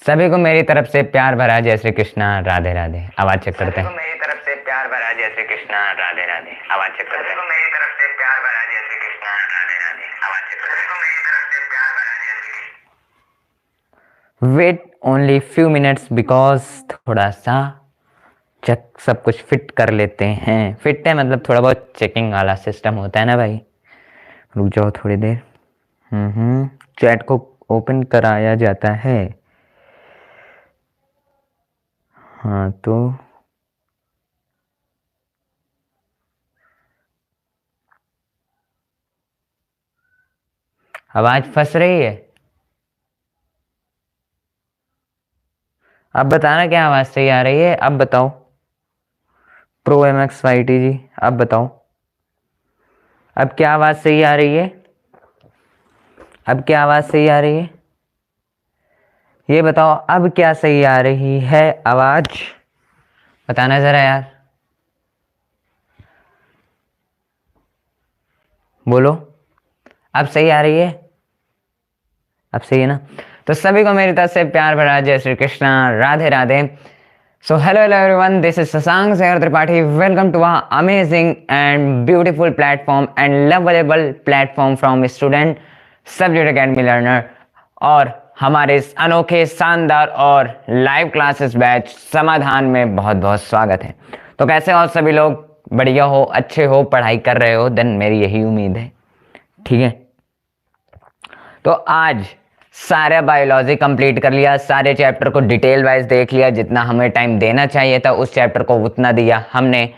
सभी को मेरी तरफ से प्यार भरा जय श्री कृष्णा राधे राधे। आवाज चेक करते सभी को हैं। मेरी तरफ से प्यार भरा जय श्री कृष्णा राधे राधे। आवाज चेक करते हैं। सभी को मेरी तरफ से प्यार भरा जय श्री कृष्णा राधे राधे। आवाज चेक करते हैं। सभी को मेरी तरफ से प्यार भरा जय Shri Krishna. Wait only few minutes because थोड़ा सा चेक सब कुछ फिट कर लेते हैं। फिट है मतलब थोड़ा बहुत चेकिंग वाला सिस्टम होता है ना भाई। रुक जाओ थोड़ी देर। चैट को ओपन कराया जाता है। हाँ तो आवाज फंस रही है। अब बताना क्या आवाज सही आ रही है। अब बताओ pro M X Y T ji, अब बताओ अब क्या आवाज सही आ रही है। अब क्या आवाज सही आ रही है ये बताओ। अब क्या सही आ रही है आवाज, बताना जरा यार, बोलो। अब सही आ रही है, अब सही है ना। तो सभी को मेरी तरफ से प्यार भरा जय Shri Krishna Radhe Radhe. So hello everyone, this is Sasank Sekhar Tripathi. Welcome to our amazing and beautiful platform and lovable platform from student Subject Academy Learner। और हमारे इस अनोखे शानदार और लाइव क्लासेस बैच समाधान में बहुत बहुत स्वागत है। तो कैसे हो सभी लोग? बढ़िया हो, अच्छे हो, पढ़ाई कर रहे हो? देन मेरी यही उम्मीद है, ठीक है। तो आज सारा बायोलॉजी कंप्लीट कर लिया, सारे चैप्टर को डिटेल वाइज देख लिया, जितना हमें टाइम देना चाहिए था उस चैप्टर को उतना दिया हमने।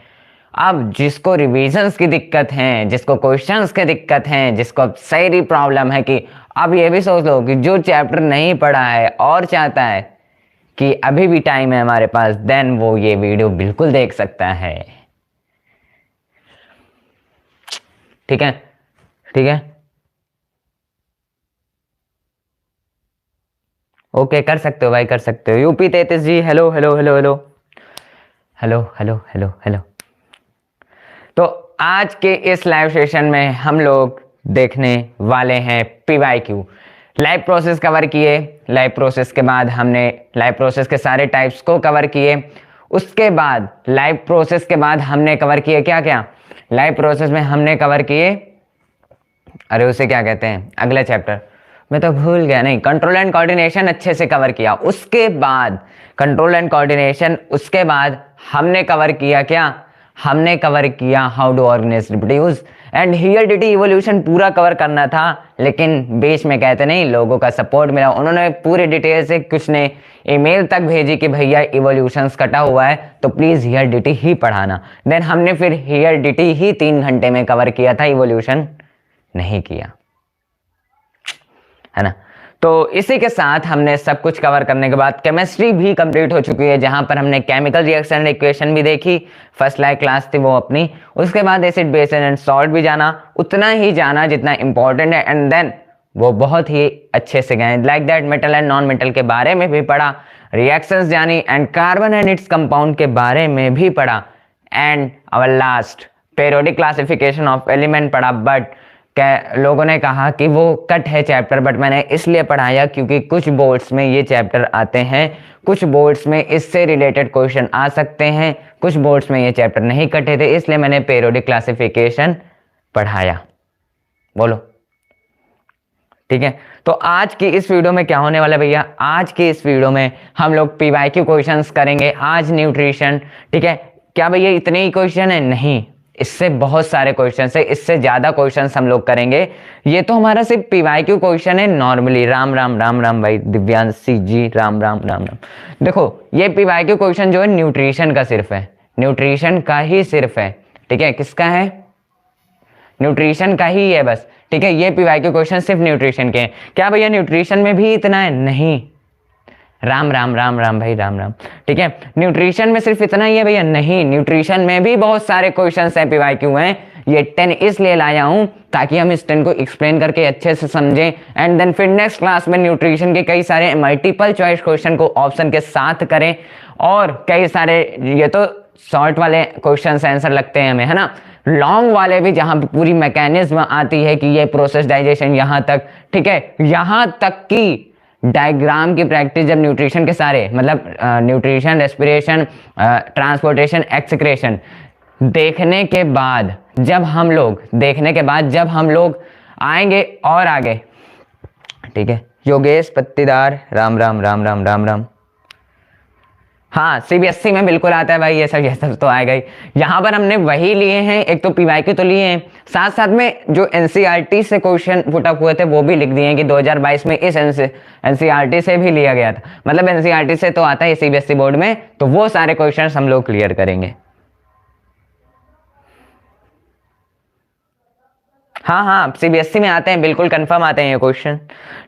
अब जिसको रिविजन्स की दिक्कत है, जिसको क्वेश्चंस की दिक्कत है, जिसको सही प्रॉब्लम है कि अब ये भी सोच लो कि जो चैप्टर नहीं पढ़ा है और चाहता है कि अभी भी टाइम है हमारे पास, देन वो ये वीडियो बिल्कुल देख सकता है। ठीक है, ठीक है, ओके कर सकते हो भाई, कर सकते हो। यूपी 33 जी, hello hello hello hello hello hello hello hello. तो आज के इस लाइव सेशन में हम लोग देखने वाले हैं पीवाईक्यू। लाइव प्रोसेस कवर किए, लाइव प्रोसेस के बाद हमने लाइव प्रोसेस के सारे टाइप्स को कवर किए। उसके बाद लाइव प्रोसेस के बाद हमने कवर किए क्या क्या? लाइव प्रोसेस में हमने कवर किए, अरे उसे क्या कहते हैं, अगला चैप्टर मैं तो भूल गया, नहीं, कंट्रोल एंड कोऑर्डिनेशन अच्छे से कवर किया। उसके बाद कंट्रोल एंड कोऑर्डिनेशन, उसके बाद हमने कवर किया क्या? हमने कवर किया how do organism reproduce and heredity evolution पूरा कवर करना था, लेकिन बीच में कहते नहीं लोगों का सपोर्ट मिला, उन्होंने पूरे डिटेल से, कुछ ने ईमेल तक भेजी कि भैया इवोल्यूशन कटा हुआ है तो प्लीज हेरिडिटी ही पढ़ाना। देन हमने फिर हेरिडिटी ही 3 घंटे में कवर किया था, इवोल्यूशन नहीं किया, है ना। तो इसी के साथ हमने सब कुछ कवर करने के बाद केमिस्ट्री भी कंप्लीट हो चुकी है, जहां पर हमने केमिकल रिएक्शन इक्वेशन भी देखी, फर्स्ट लाइव क्लास थी वो अपनी। उसके बाद एसिड बेस एंड सॉल्ट भी जाना, उतना ही जाना जितना इंपॉर्टेंट है, एंड देन वो बहुत ही अच्छे से गए। Like that metal and non metal के बारे में भी पढ़ा, रिएक्शंस जानी, and carbon and its compound के बारे में भी पढ़ा, and our last periodic classification of element पढ़ा। बट लोगों ने कहा कि वो कट है चैप्टर, बट मैंने इसलिए पढ़ाया क्योंकि कुछ बोर्ड्स में ये चैप्टर आते हैं, कुछ बोर्ड्स में इससे रिलेटेड क्वेश्चन आ सकते हैं, कुछ बोर्ड्स में ये चैप्टर नहीं कटे थे, इसलिए मैंने पेरियोडिक क्लासिफिकेशन पढ़ाया। बोलो, ठीक है। तो आज की इस वीडियो में क्या होने वाला है भैया? आज की इस वीडियो में हम लोग पीवाईक्यू क्वेश्चंस करेंगे, आज न्यूट्रिशन, ठीक है। क्या भैया इतने ही क्वेश्चन है? नहीं, इससे बहुत सारे क्वेश्चंस है, इससे ज्यादा क्वेश्चंस हम लोग करेंगे। ये तो हमारा सिर्फ पीवाईक्यू क्वेश्चन है नॉर्मली। राम राम राम राम भाई दिव्यांशी जी, राम राम राम राम। देखो ये पीवाईक्यू क्वेश्चन जो है न्यूट्रिशन का सिर्फ है, न्यूट्रिशन का ही सिर्फ है, ठीक है। किसका है? न्यूट्रिशन का ही है बस, ठीक है। ये पीवाईक्यू क्वेश्चन सिर्फ न्यूट्रिशन के हैं। क्या भैया न्यूट्रिशन में भी इतना है? नहीं, राम राम राम राम भाई राम राम, ठीक है। न्यूट्रिशन में सिर्फ इतना ही है भैया? नहीं, न्यूट्रिशन में भी बहुत सारे क्वेश्चंस हैं, पीवाईक्यू हैं। ये 10 इसलिए लाया हूं ताकि हम इस 10 को एक्सप्लेन करके अच्छे से समझें, एंड देन फिर नेक्स्ट क्लास में न्यूट्रिशन के कई सारे मल्टीपल चॉइस क्वेश्चन को ऑप्शन के साथ करें, और कई सारे, ये तो शॉर्ट वाले क्वेश्चन आंसर लगते हैं हमें, है ना। लॉन्ग वाले भी जहां पूरी मैकेनिज्म आती है कि ये प्रोसेस डाइजेशन यहां तक, ठीक है, यहां तक कि डायग्राम की प्रैक्टिस जब न्यूट्रिशन के सारे मतलब न्यूट्रिशन, रेस्पिरेशन, ट्रांसपोर्टेशन, एक्सक्रेशन देखने के बाद जब हम लोग आएंगे और आगे, ठीक है। योगेश पत्तीदार, राम राम राम राम राम राम। हाँ, सीबीएसई में बिल्कुल आता है भाई, ये सब तो आएगा ही। यहाँ पर हमने वही लिए हैं, एक तो पीवाईक्यू तो लिए हैं, साथ साथ में जो एनसीईआरटी से क्वेश्चन पुट अप हुए थे वो भी लिख दिए हैं कि 2022 में इस एनसीईआरटी से भी लिया गया था। मतलब एनसीईआरटी से तो आता है सीबीएसई बोर्ड में, तो वो सारे क्वेश्चन हम लोग क्लियर करेंगे। हाँ, सीबीएसई में आते हैं, बिल्कुल कंफर्म आते हैं ये क्वेश्चन,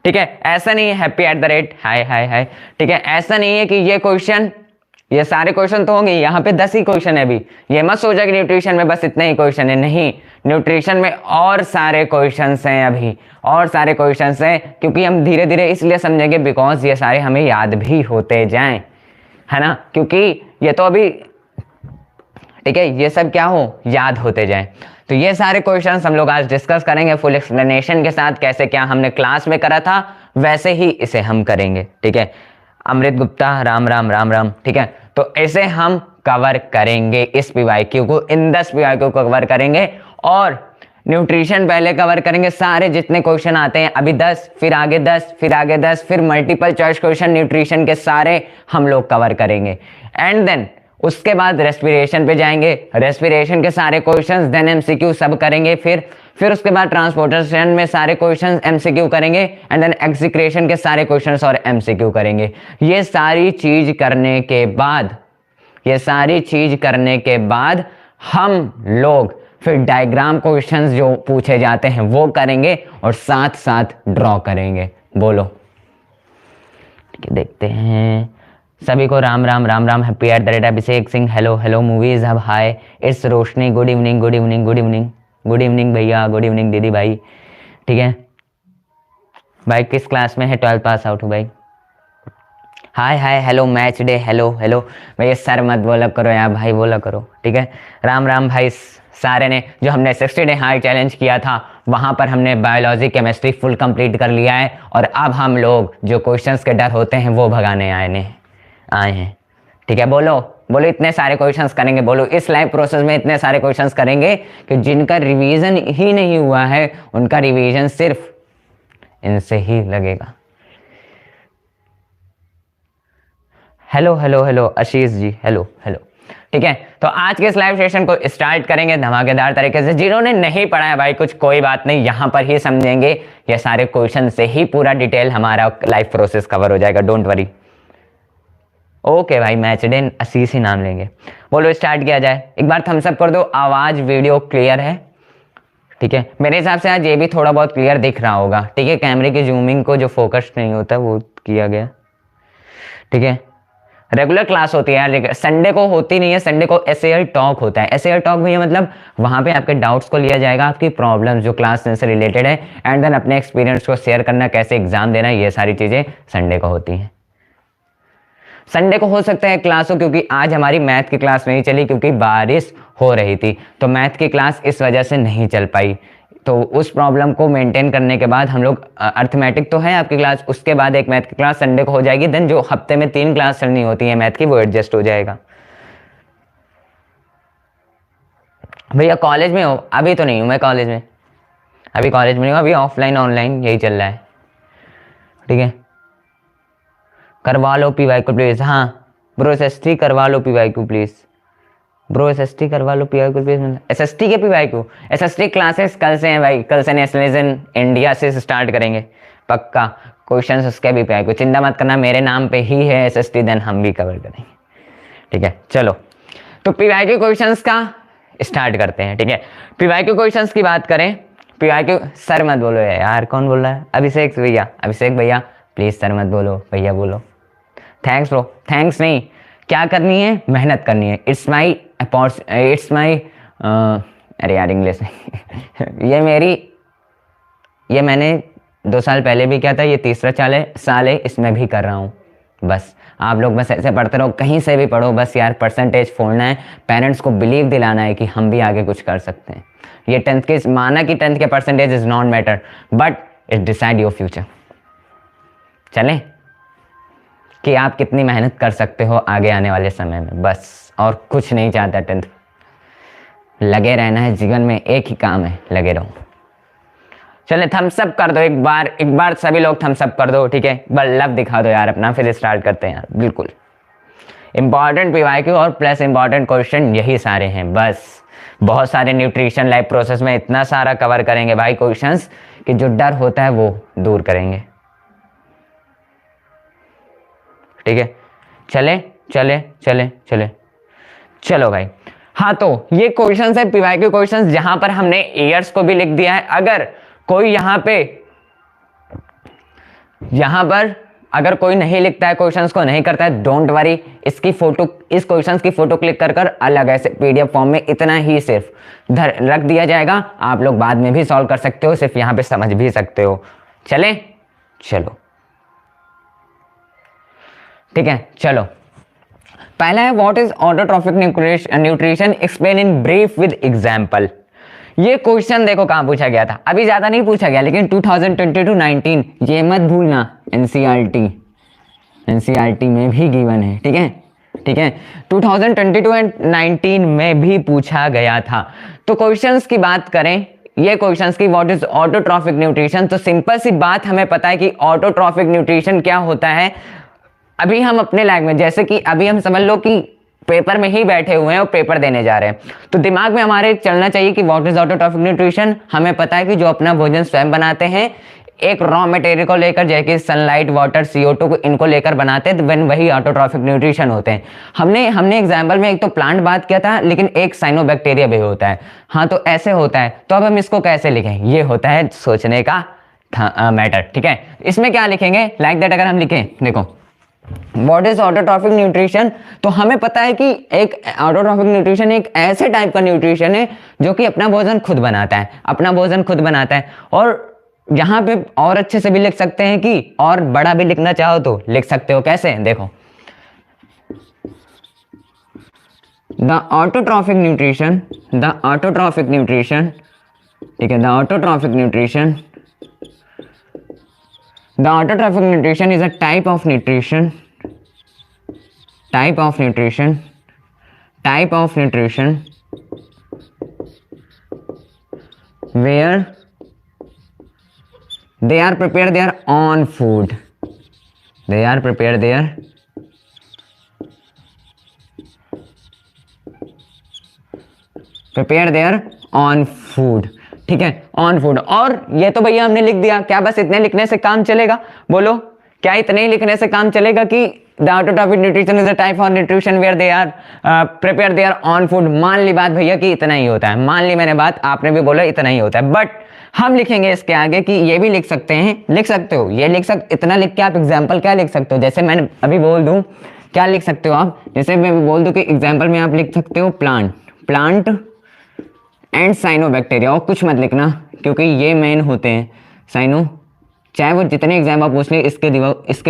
ठीक है। ऐसा नहीं है happy@, हाय, ठीक है। ऐसा नहीं है कि ये क्वेश्चन, ये सारे क्वेश्चन तो होंगे, यहाँ पे 10 ही क्वेश्चन है अभी। ये मत सोचा कि न्यूट्रिशन में बस इतने ही क्वेश्चन है, नहीं, न्यूट्रिशन में और सारे क्वेश्चंस हैं अभी, और सारे क्वेश्चंस हैं, क्योंकि हम धीरे धीरे इसलिए समझेंगे बिकॉज ये सारे हमें याद भी होते जाएं, है ना, क्योंकि ये तो अभी, ठीक है, ये सब क्या हो, याद होते जाएं। तो ये सारे क्वेश्चंस हम लोग आज डिस्कस करेंगे फुल एक्सप्लेनेशन के साथ, कैसे क्या हमने क्लास में करा था वैसे ही इसे हम करेंगे, ठीक है। अमृत गुप्ता, राम राम राम राम, ठीक है। तो ऐसे हम कवर करेंगे इस पीवाईक्यू को, इन 10 पीवाईक्यू को कवर करेंगे, और न्यूट्रिशन पहले कवर करेंगे, सारे जितने क्वेश्चन आते हैं अभी 10, फिर आगे 10, फिर आगे 10, फिर मल्टीपल चॉइस क्वेश्चन न्यूट्रिशन के सारे हम लोग कवर करेंगे। एंड देन उसके बाद रेस्पिरेशन पे जाएंगे, रेस्पिरेशन के सारे क्वेश्चंस, देन एमसीक्यू सब करेंगे, फिर उसके बाद ट्रांसपोर्टेशन में सारे क्वेश्चंस एमसीक्यू करेंगे, एंड देन एक्सक्रीशन के सारे क्वेश्चंस और एमसीक्यू करेंगे। ये सारी चीज करने के बाद हम लोग फिर डायग्राम क्वेश्चंस जो पूछे जाते हैं वो करेंगे और साथ साथ ड्रॉ करेंगे। बोलो, ठीक है, देखते हैं। सभी को Ram Ram Ram Ram, happy@, Abhishek Singh, hello movies hub, hi, it's Roshni, good evening भैया, गुड इवनिंग दीदी भाई, ठीक है भाई। किस क्लास में है? 12 पास आउट हूँ भाई। हाय, हेलो मैच डे, हेलो भैया, सर मत बोला करो यार भाई, बोला करो, ठीक है। राम भाई सारे ने, जो हमने 60 डे हाई चैलेंज किया था वहां पर हमने बायोलॉजी, केमिस्ट्री फुल कंप्लीट कर लिया है, और अब हम लोग जो क्वेश्चंस के डर होते हैं वो भगाने आए हैं, ठीक है। बोलो इतने सारे क्वेश्चंस करेंगे, बोलो इस लाइव प्रोसेस में इतने सारे क्वेश्चंस करेंगे कि जिनका रिवीजन ही नहीं हुआ है उनका रिवीजन सिर्फ इनसे ही लगेगा। हेलो आशीष जी, हेलो, ठीक है। तो आज के इस लाइव सेशन को स्टार्ट करेंगे धमाकेदार तरीके से। जिन्होंने नहीं पढ़ा है भाई, कुछ कोई बात नहीं, यहाँ पर ही समझेंगे, ये सारे क्वेश्चन से ही पूरा डिटेल हमारा लाइव प्रोसेस कवर हो जाएगा, डोंट वरी। ओके भाई, मैच डे आशीष ही नाम लेंगे। बोलो स्टार्ट किया जाए, एक बार थम्स अप कर दो, आवाज वीडियो क्लियर है, ठीक है। मेरे हिसाब से आज ये भी थोड़ा बहुत क्लियर दिख रहा होगा, ठीक है। कैमरे की जूमिंग को जो फोकस नहीं होता वो किया गया, ठीक है। रेगुलर क्लास होती है यार, संडे को होती नहीं है, संडे को एसएएल टॉक होता है। एसएएल टॉक भैया मतलब वहां पे आपके डाउट्स को लिया जाएगा, आपकी प्रॉब्लम्स जो क्लास से रिलेटेड है, एंड देन अपने एक्सपीरियंस को शेयर करना, कैसे एग्जाम देना, ये सारी चीजें संडे को होती हैं। संडे को हो सकता है क्लास हो, क्योंकि आज हमारी मैथ की क्लास नहीं चली क्योंकि बारिश हो रही थी, तो मैथ की क्लास इस वजह से नहीं चल पाई। तो उस प्रॉब्लम को मेंटेन करने के बाद हम लोग, अर्थमेटिक तो है आपकी क्लास, उसके बाद एक मैथ की क्लास संडे को हो जाएगी, देन जो हफ्ते में 3 क्लास चलनी होती है मैथ की वो एडजस्ट हो जाएगा। भैया कॉलेज में हो? अभी तो नहीं हूँ मैं कॉलेज में, अभी कॉलेज में नहीं हूँ, अभी ऑफलाइन ऑनलाइन यही चल रहा है, ठीक है। करवा लो पीवाईक्यू प्लीज, हाँ ब्रो एसएसटी करवा लो पीवाईक्यू प्लीज, ब्रो एसएसटी करवा लो पीवाईक्यू प्लीज। एसएसटी के पीवाईक्यू, एसएसटी क्लासेस कल से हैं भाई, कल से नेशनलिज्म इंडिया से स्टार्ट करेंगे, पक्का क्वेश्चंस उसके भी पीवाईक्यू, चिंता मत करना, मेरे नाम पे ही है एसएसटी, देन हम भी कवर करेंगे, ठीक है। चलो तो पीवाईक्यू क्वेश्चंस का स्टार्ट करते हैं, ठीक है। पीवाईक्यू क्वेश्चंस की बात करें, पीवाईक्यू, सर मत बोलो यार, कौन बोल रहा है? अभिषेक भैया प्लीज सर मत बोलो, भैया बोलो। थैंक्स ब्रो, थैंक्स नहीं, क्या करनी है, मेहनत करनी है। इट्स माई अरे यार इंग्लिश ये मैंने 2 साल पहले भी किया था, ये 3रा साल है, इसमें भी कर रहा हूँ। बस आप लोग बस ऐसे पढ़ते रहो, कहीं से भी पढ़ो, बस यार परसेंटेज फोड़ना है, पेरेंट्स को बिलीव दिलाना है कि हम भी आगे कुछ कर सकते हैं। ये 10th के, माना कि 10th के percentage is not matter, but it decide your future. चलें? कि आप कितनी मेहनत कर सकते हो आगे आने वाले समय में, बस और कुछ नहीं चाहता। 10th लगे रहना है, जीवन में एक ही काम है, लगे रहो। चले थम्स अप कर दो एक बार सभी लोग थम्स अप कर दो, ठीक है, बस लव दिखा दो यार अपना, फिर स्टार्ट करते हैं यार। बिल्कुल इंपॉर्टेंट पीवाईक्यू और प्लस इंपॉर्टेंट क्वेश्चन यही सारे हैं, बस बहुत सारे न्यूट्रिशन लाइफ प्रोसेस में इतना सारा कवर करेंगे भाई क्वेश्चंस कि जो डर होता है वो दूर करेंगे, ठीक है। चले चले चले चले चलो भाई। हाँ तो ये क्वेश्चंस है पीवाईक्यू क्वेश्चंस, जहां पर हमने ईयर्स को भी लिख दिया है। अगर कोई यहां पर अगर कोई नहीं लिखता है, क्वेश्चंस को नहीं करता है, डोंट वरी, इस क्वेश्चंस की फोटो क्लिक कर अलग ऐसे पीडीएफ फॉर्म में इतना ही सिर्फ रख दिया जाएगा। आप लोग बाद में भी सॉल्व कर सकते हो, सिर्फ यहां पे समझ भी सकते हो। चले चलो ठीक है। चलो पहला है what is autotrophic nutrition, explain in brief with example. ये क्वेश्चन देखो कहां पूछा गया था, अभी ज्यादा नहीं पूछा गया लेकिन 2022-19 ये मत भूलना, एनसीईआरटी में भी गिवन है, ठीक है ठीक है। 2022 एंड 19 में भी पूछा गया था। तो क्वेश्चंस की बात करें, ये क्वेश्चंस की व्हाट इज ऑटोट्रॉफिक न्यूट्रिशन, तो सिंपल सी बात हमें पता है कि ऑटोट्रॉफिक न्यूट्रिशन क्या होता है। अभी हम अपने लैंग्वेज, जैसे कि अभी हम समझ लो कि पेपर में ही बैठे हुए हैं और पेपर देने जा रहे हैं, तो दिमाग में हमारे चलना चाहिए कि व्हाट इज ऑटोट्रॉफिक न्यूट्रिशन। हमें पता है कि जो अपना भोजन स्वयं बनाते हैं, एक रॉ मटेरियल को लेकर, जैसे कि सनलाइट, वाटर, CO2 को इनको लेकर बनाते हैं, तो वही ऑटोट्रॉफिक न्यूट्रिशन होते हैं। हमने एग्जाम्पल में एक तो प्लांट बात किया था, लेकिन एक साइनोबैक्टीरिया भी होता है। हाँ तो ऐसे होता है, तो अब हम इसको कैसे लिखें, ये होता है सोचने का मैटर, ठीक है। इसमें क्या लिखेंगे, लाइक दैट अगर हम लिखें, देखो व्हाट इज ऑटोट्रॉफिक न्यूट्रिशन, तो हमें पता है कि एक ऑटोट्रॉफिक न्यूट्रिशन एक ऐसे टाइप का न्यूट्रिशन है जो कि अपना भोजन खुद बनाता है। और यहां पे और अच्छे से भी लिख सकते हैं कि, और बड़ा भी लिखना चाहो तो लिख सकते हो, कैसे, देखो द ऑटोट्रॉफिक न्यूट्रिशन, ठीक है, the autotrophic nutrition is a type of nutrition where they are prepared their own food. ठीक है, ऑन फूड। और ये तो भैया हमने लिख दिया, क्या बस इतने लिखने से काम चलेगा, बोलो क्या इतने ही लिखने से काम चलेगा कि the autotrophic nutrition is a type of nutrition where they are prepare their own food. मान ली बात भैया कि इतना ही होता है, मान ली मैंने बात, आपने भी बोला इतना ही होता है, बट हम लिखेंगे इसके आगे कि ये भी लिख सकते हो, इतना लिख के आप एग्जाम्पल क्या लिख सकते हो, जैसे मैंने अभी बोल दूं, क्या लिख सकते हो आप, जैसे मैं बोल दूं कि एग्जाम्पल में आप लिख सकते हो प्लांट एंड साइनोबैक्टीरिया, और कुछ मत लिखना क्योंकि ये मेन होते हैं साइनो, चाहे वो जितने एग्जाम आप पूछ ले, इसके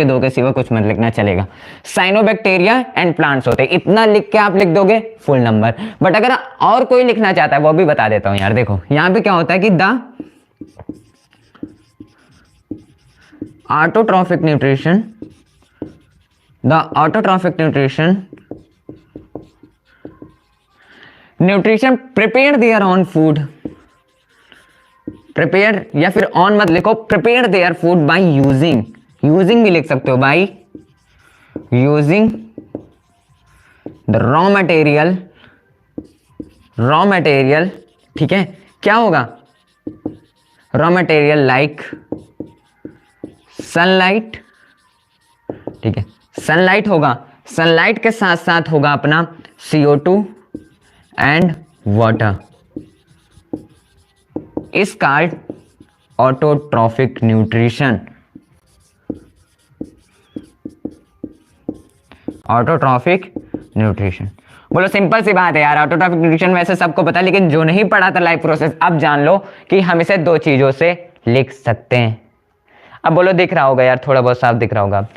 दो के सिवा कुछ मत लिखना, चलेगा। साइनोबैक्टीरिया एंड प्लांट्स होते हैं, इतना लिख के आप लिख दोगे फुल नंबर। बट अगर और कोई लिखना चाहता है वो भी बता देता हूं यार, देखो यहां पे क्या होता है कि the autotrophic nutrition prepare their own food, prepare या फिर ऑन मत लिखो, prepare their food by using भी लिख सकते हो, by using the raw material, ठीक है। क्या होगा, रॉ मटेरियल लाइक सनलाइट, ठीक है, सनलाइट होगा, सनलाइट के साथ साथ होगा अपना CO2 and water, is called autotrophic nutrition. बोलो सिंपल सी बात है यार, ऑटोट्रॉफिक न्यूट्रिशन वैसे सबको पता है, लेकिन जो नहीं पढ़ा था लाइफ प्रोसेस, अब जान लो कि हम इसे दो चीजों से लिख सकते हैं। अब बोलो दिख रहा होगा यार, थोड़ा बहुत साफ दिख रहा होगा।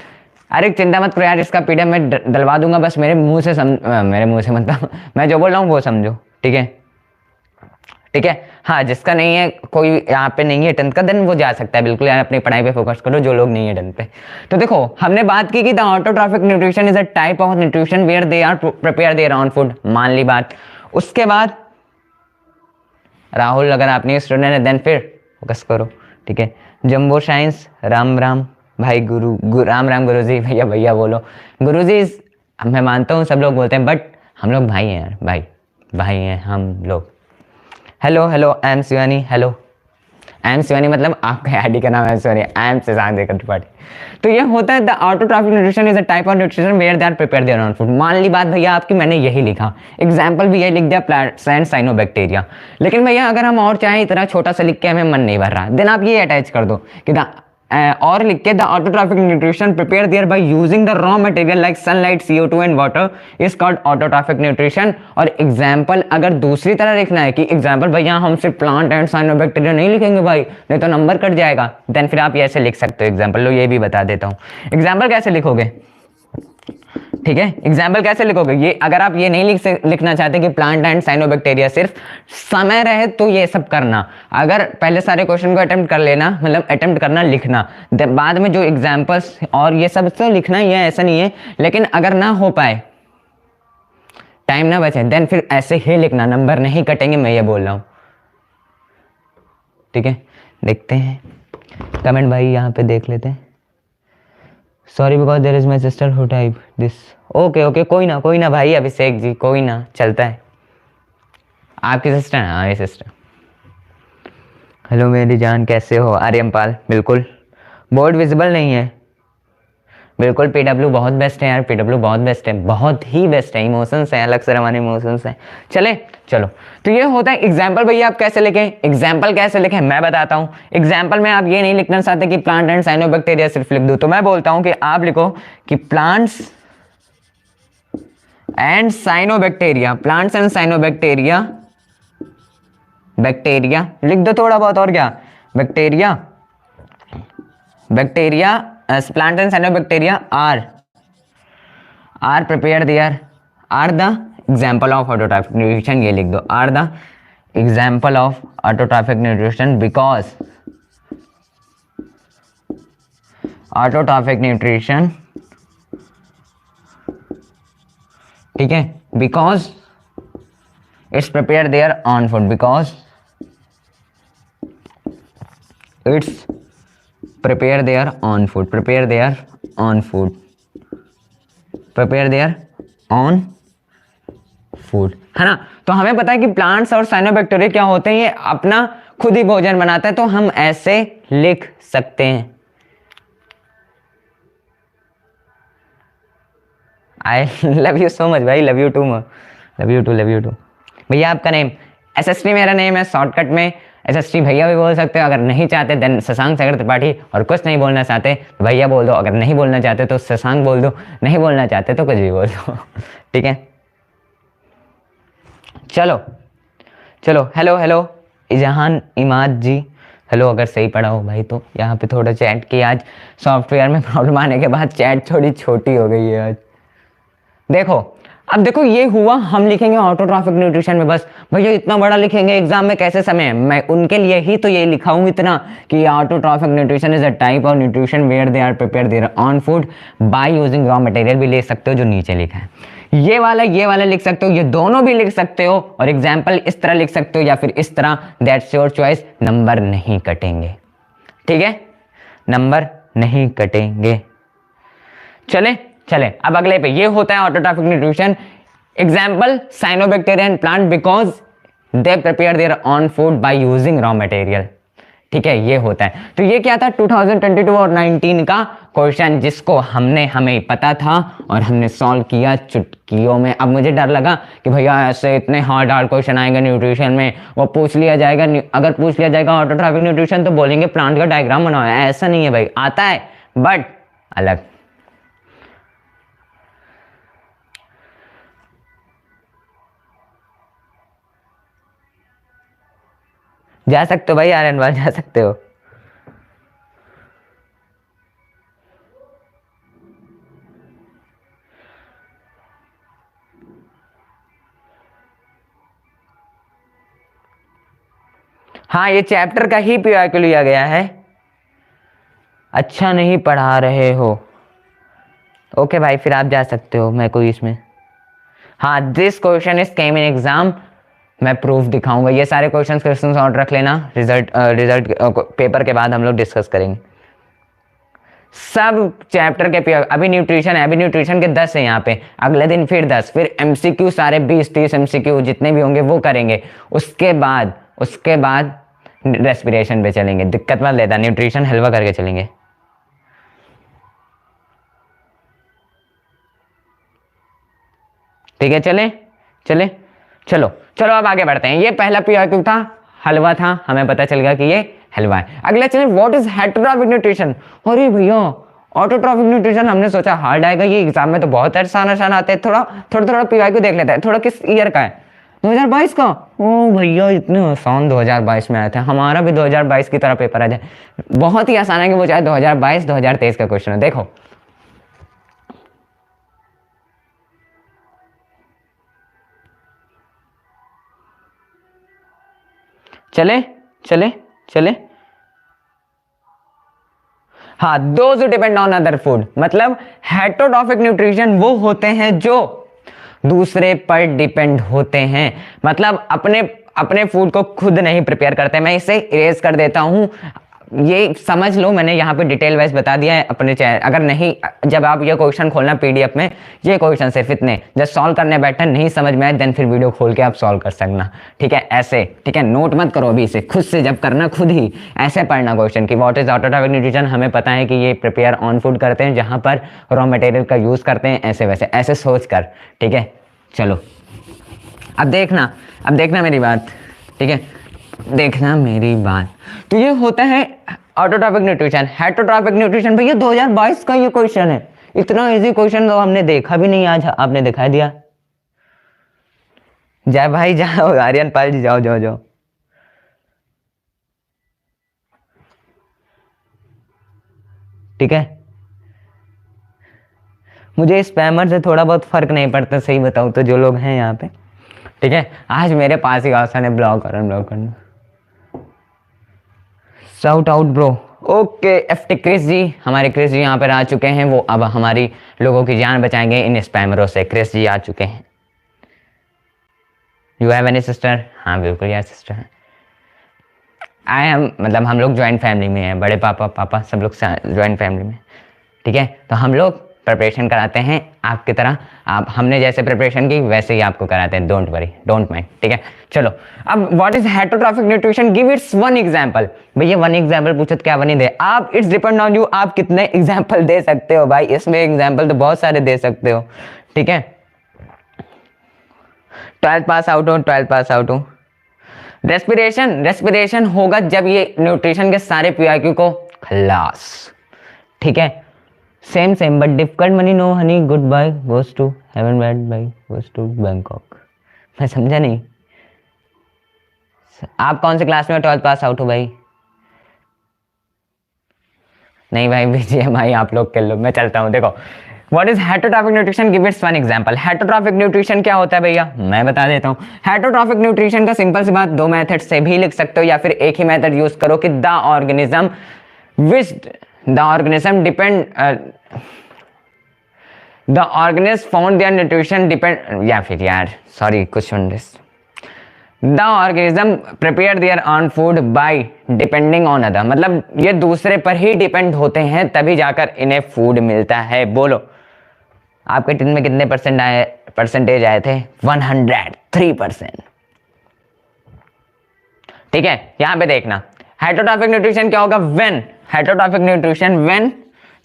अरे चिंता मत करो यार, इसका PDF मैं डलवा दूंगा, बस मेरे मुंह से मतलब मैं जो बोल रहा हूँ वो समझो, ठीक है ठीक है। हाँ, जिसका नहीं है, कोई यहाँ पे नहीं है 10th का, देन वो जा सकता है, बिल्कुल यार अपनी पढ़ाई पे फोकस करो जो लोग नहीं है 10th पे। तो देखो हमने बात की कि the autotrophic nutrition is a type of nutrition where they are prepare their own food, मान ली बात। उसके बाद राहुल, अगर आप नहीं स्टूडेंट है देन फिर फोकस करो, ठीक है। जम्बो साइंस, राम राम भाई, राम राम गुरु जी, भैया भैया बोलो। गुरु जी मैं मानता हूँ सब लोग बोलते हैं, बट हम लोग भाई हैं यार, भाई भाई हैं हम लोग। Hello hello, I am Shivani. Hello, I am Shivani मतलब आपका आईडी का नाम है, सॉरी, आई एम शशांक देकर त्रिपाठी। तो ये होता है the autotrophic nutrition is a type of nutrition where they are prepare their own food. मान ली बात भैया आपकी, मैंने यही लिखा, एग्जाम्पल भी यही लिख दिया, प्लांट्स एंड साइनोबैक्टीरिया। लेकिन भैया अगर हम और चाहें, इतना छोटा सा लिख के हमें मन नहीं भर रहा, देन आप ये अटैच कर दो कि और लिख के the autotrophic nutrition prepare their by using the raw material like sunlight, CO2 and water is called autotrophic nutrition. और एग्जाम्पल अगर दूसरी तरह लिखना है कि एग्जाम्पल भैया हम सिर्फ प्लांट एंड साइनोबैक्टीरिया नहीं लिखेंगे भाई, नहीं तो नंबर कट जाएगा, देन फिर आप ऐसे लिख सकते हो एग्जाम्पल। लो ये भी बता देता हूँ एग्जाम्पल कैसे लिखोगे, ठीक है। एग्जाम्पल कैसे लिखोगे, ये अगर आप ये नहीं लिखना चाहते कि प्लांट एंड साइनोबैक्टीरिया, सिर्फ समय रहे तो ये सब करना। अगर पहले सारे क्वेश्चन को अटेम्प्ट कर लेना, मतलब अटेम्प्ट करना लिखना, बाद में जो एग्जाम्पल्स और ये सब तो लिखना ही है, ऐसा नहीं है। लेकिन अगर ना हो पाए, टाइम ना बचे, देन फिर ऐसे ही लिखना, नंबर नहीं कटेंगे, मैं ये बोल रहा हूँ, ठीक है। देखते हैं कमेंट भाई, यहाँ पे देख लेते हैं। Sorry because there is my sister who type this. Okay okay, कोई ना भाई अभिषेक जी, कोई ना, चलता है। आपकी सिस्टर? हाँ ये सिस्टर। हेलो मेरी जान, कैसे हो? आर्यमपाल, बिल्कुल। बोर्ड विजिबल नहीं है, बिल्कुल। पीडब्ल्यू बहुत बेस्ट है यार, पीडब्ल्यू बहुत बेस्ट है, बहुत ही बेस्ट है। इमोशंस है, अलग से रवाने इमोशंस है। चलो तो ये होता है एग्जाम्पल। भैया आप कैसे लिखें, एग्जाम्पल कैसे लिखें मैं बताता हूँ। एग्जाम्पल में आप ये नहीं लिखना चाहते कि प्लांट एंड साइनोबैक्टीरिया सिर्फ लिख दो, तो मैं बोलता हूँ कि आप लिखो कि plants and cyanobacteria, plants and cyanobacteria, bacteria लिख दो थोड़ा बहुत, और क्या, bacteria plant and cyanobacteria are prepare their, are the example of autotrophic nutrition, ये लिख दो, are the example of autotrophic nutrition because autotrophic nutrition, ठीक है, because it's prepare their own food, because it's prepare their own food, prepare their own food, prepare their own food, है ना। तो हमें पता है कि प्लांट्स और साइनोबैक्टीरिया क्या होते हैं, ये अपना खुद ही भोजन बनाता है, तो हम ऐसे लिख सकते हैं। I love you so much भाई, love you too, love you too. भैया आपका नेम? SST मेरा नेम है, शॉर्टकट में SST भैया भी बोल सकते हो, अगर नहीं चाहते देन शशांक सागर त्रिपाठी, और कुछ नहीं बोलना चाहते तो भैया बोल दो, अगर नहीं बोलना चाहते तो शशांक बोल दो, नहीं बोलना चाहते तो कुछ भी बोल दो ठीक है। चलो हेलो इजहान इमाद जी, हेलो। अगर सही पढ़ा हो भाई तो यहाँ पे थोड़ा चैट की, आज सॉफ्टवेयर में प्रॉब्लम आने के बाद चैट थोड़ी छोटी हो गई है आज। अब देखो ये हुआ, हम लिखेंगे ऑटोट्रॉफिक न्यूट्रिशन में, बस भैया इतना बड़ा लिखेंगे एग्जाम में कैसे समय, मैं उनके लिए ही तो ये लिखा हूं इतना कि autotrophic nutrition is a type of nutrition where they are prepare their own food by using raw material, भी ले सकते हो जो नीचे लिखा है। ये वाला लिख सकते हो, ये दोनों भी लिख सकते हो, और एग्जाम्पल इस तरह लिख सकते हो या फिर इस तरह, दैट्स योर चॉइस, नंबर नहीं कटेंगे, ठीक है, नंबर नहीं कटेंगे। चले अब अगले पे। ये होता है autotrophic nutrition, example cyanobacteria and plant because they prepare their own food by using raw material, ठीक है, ये होता है। तो ये क्या था 2022 और 19 का क्वेश्चन, जिसको हमें पता था और हमने सॉल्व किया चुटकियों में। अब मुझे डर लगा कि भैया ऐसे इतने हार्ड क्वेश्चन आएंगे न्यूट्रिशन में, वो पूछ लिया जाएगा, अगर पूछ लिया जाएगा ऑटोट्रॉफिक न्यूट्रिशन तो बोलेंगे प्लांट का डायग्राम बनाओ, ऐसा नहीं है भाई, आता है बट अलग। जा सकते हो भाई, आर्यनवाल जा सकते हो। हाँ ये चैप्टर का ही पीआईक्यू लिया गया है। अच्छा नहीं पढ़ा रहे हो, ओके भाई फिर आप जा सकते हो, मैं कोई इसमें। हाँ this question is came in exam, मैं प्रूफ दिखाऊंगा। ये सारे क्वेश्चन नोट रख लेना, रिजल्ट पेपर के बाद हम लोग डिस्कस करेंगे सब चैप्टर के। अभी न्यूट्रिशन है, अभी न्यूट्रिशन के 10 है यहाँ पे, अगले दिन फिर 10, फिर एमसीक्यू सारे 20-30 एमसीक्यू जितने भी होंगे वो करेंगे। उसके बाद रेस्पिरेशन पे चलेंगे, दिक्कत मत लेता, न्यूट्रिशन हलवा करके चलेंगे। ठीक है चलो अब आगे बढ़ते हैं। ये पहला पीआईक्यू था, हलवा था, हमें पता चल गया कि ये हलवा है। अगला चलिए व्हाट इज हेटरोट्रॉफिक न्यूट्रिशन। अरे भैया ऑटोट्रॉफिक न्यूट्रिशन हमने सोचा हार्ड आएगा, ये एग्जाम में तो बहुत आसान आते हैं। थोड़ा पीआईक्यू देख लेते हैं, थोड़ा किस ईयर का है, 2022 का। ओ भैया इतने आसान 2022 में आए थे, हमारा भी 2022 की तरह पेपर आ जाए, बहुत ही आसान है कि वो चाहे 2022-2023 का क्वेश्चन है। देखो चले हाँ those depend on other food, मतलब हेटरोट्रॉफिक न्यूट्रिशन वो होते हैं जो दूसरे पर डिपेंड होते हैं, मतलब अपने फूड को खुद नहीं प्रिपेयर करते। मैं इसे इरेज कर देता हूं, ये समझ लो, मैंने यहाँ पे डिटेल वाइज बता दिया है अपने चैनल। अगर नहीं, जब आप ये क्वेश्चन खोलना पीडीएफ में, ये क्वेश्चन सिर्फ इतने, जब सॉल्व करने बैठे नहीं समझ में आए देन फिर वीडियो खोल के आप सॉल्व कर सकना। ठीक है ऐसे, ठीक है नोट मत करो अभी, इसे खुद से जब करना खुद ही ऐसे पढ़ना क्वेश्चन की व्हाट इज ऑटोट्रॉफिक न्यूट्रिशन। हमें पता है कि ये प्रिपेयर ऑन फूड करते हैं जहां पर रॉ मटेरियल का यूज करते हैं, ऐसे वैसे ऐसे सोच कर। ठीक है चलो अब देखना मेरी बात, ठीक है देखना मेरी बात। तो ये होता है ऑटोट्रॉफिक न्यूट्रिशन। हेटरोट्रॉफिक न्यूट्रिशन भैया 2022 का ये क्वेश्चन है, इतना इजी क्वेश्चन तो हमने देखा भी नहीं, आज आपने दिखा दिया। जय भाई जाओ, आर्यन पाल जी जाओ। ठीक है मुझे स्पैमर से थोड़ा बहुत फर्क नहीं पड़ता, सही बताऊं तो, जो लोग हैं यहाँ पे। ठीक है आज मेरे पास ही आसान है ब्लॉग करना। Shout out bro. Okay FT Chris ji, हमारे क्रिस जी यहाँ पर आ चुके हैं, वो अब हमारी लोगों की जान बचाएंगे इन स्पैमरों से। क्रिस जी आ चुके हैं। You have any sister? हाँ बिल्कुल यार सिस्टर है। आई एम, मतलब हम लोग ज्वाइंट फैमिली में हैं, बड़े पापा सब लोग ज्वाइंट फैमिली में। ठीक है तो हम लोग प्रिपरेशन कराते हैं आपकी तरह, आप हमने जैसे प्रिपरेशन की वैसे ही आपको कराते हैं, डोंट वरी डोंट माइंड। ठीक है चलो अब what is heterotrophic nutrition, give its one example. भैया वन एग्जांपल पूछो तो क्या वन ही दे आप, इट्स डिपेंड ऑन यू, आप कितने एग्जांपल दे सकते हो भाई, इसमें एग्जांपल तो बहुत सारे दे सकते हो। ठीक है 12th पास आउट हूँ। रेस्पिरेशन होगा जब ये न्यूट्रिशन के सारे पीआईक्यू को खलास। ठीक है same but difficult money no honey good boy goes to heaven bad boy goes to Bangkok. मैं समझा नहीं, आप कौन से क्लास में 12th पास आउट हो भाई? नहीं भाई बीजीएमआई आप लोग कर लो, मैं चलता हूँ। देखो what is heterotrophic nutrition, give its one example. Heterotrophic nutrition क्या होता है भैया, मैं बता देता हूँ। हेटरोट्रॉफिक न्यूट्रिशन का सिंपल सी बात, दो मेथड से भी लिख सकते हो या फिर एक ही मेथड यूज करो कि the organism depend the organism found their nutrition depend, या फिर यार सॉरी कुछ the organism prepare their own food bye depending on other, मतलब ये दूसरे पर ही डिपेंड होते हैं तभी जाकर इन्हें फूड मिलता है। बोलो आपके टीम में कितने परसेंटेज आए थे? 103%। ठीक है यहां पे देखना हेटरोट्रॉफिक न्यूट्रिशन क्या होगा, व्हेन हेटरोट्रॉफिक न्यूट्रिशन व्हेन,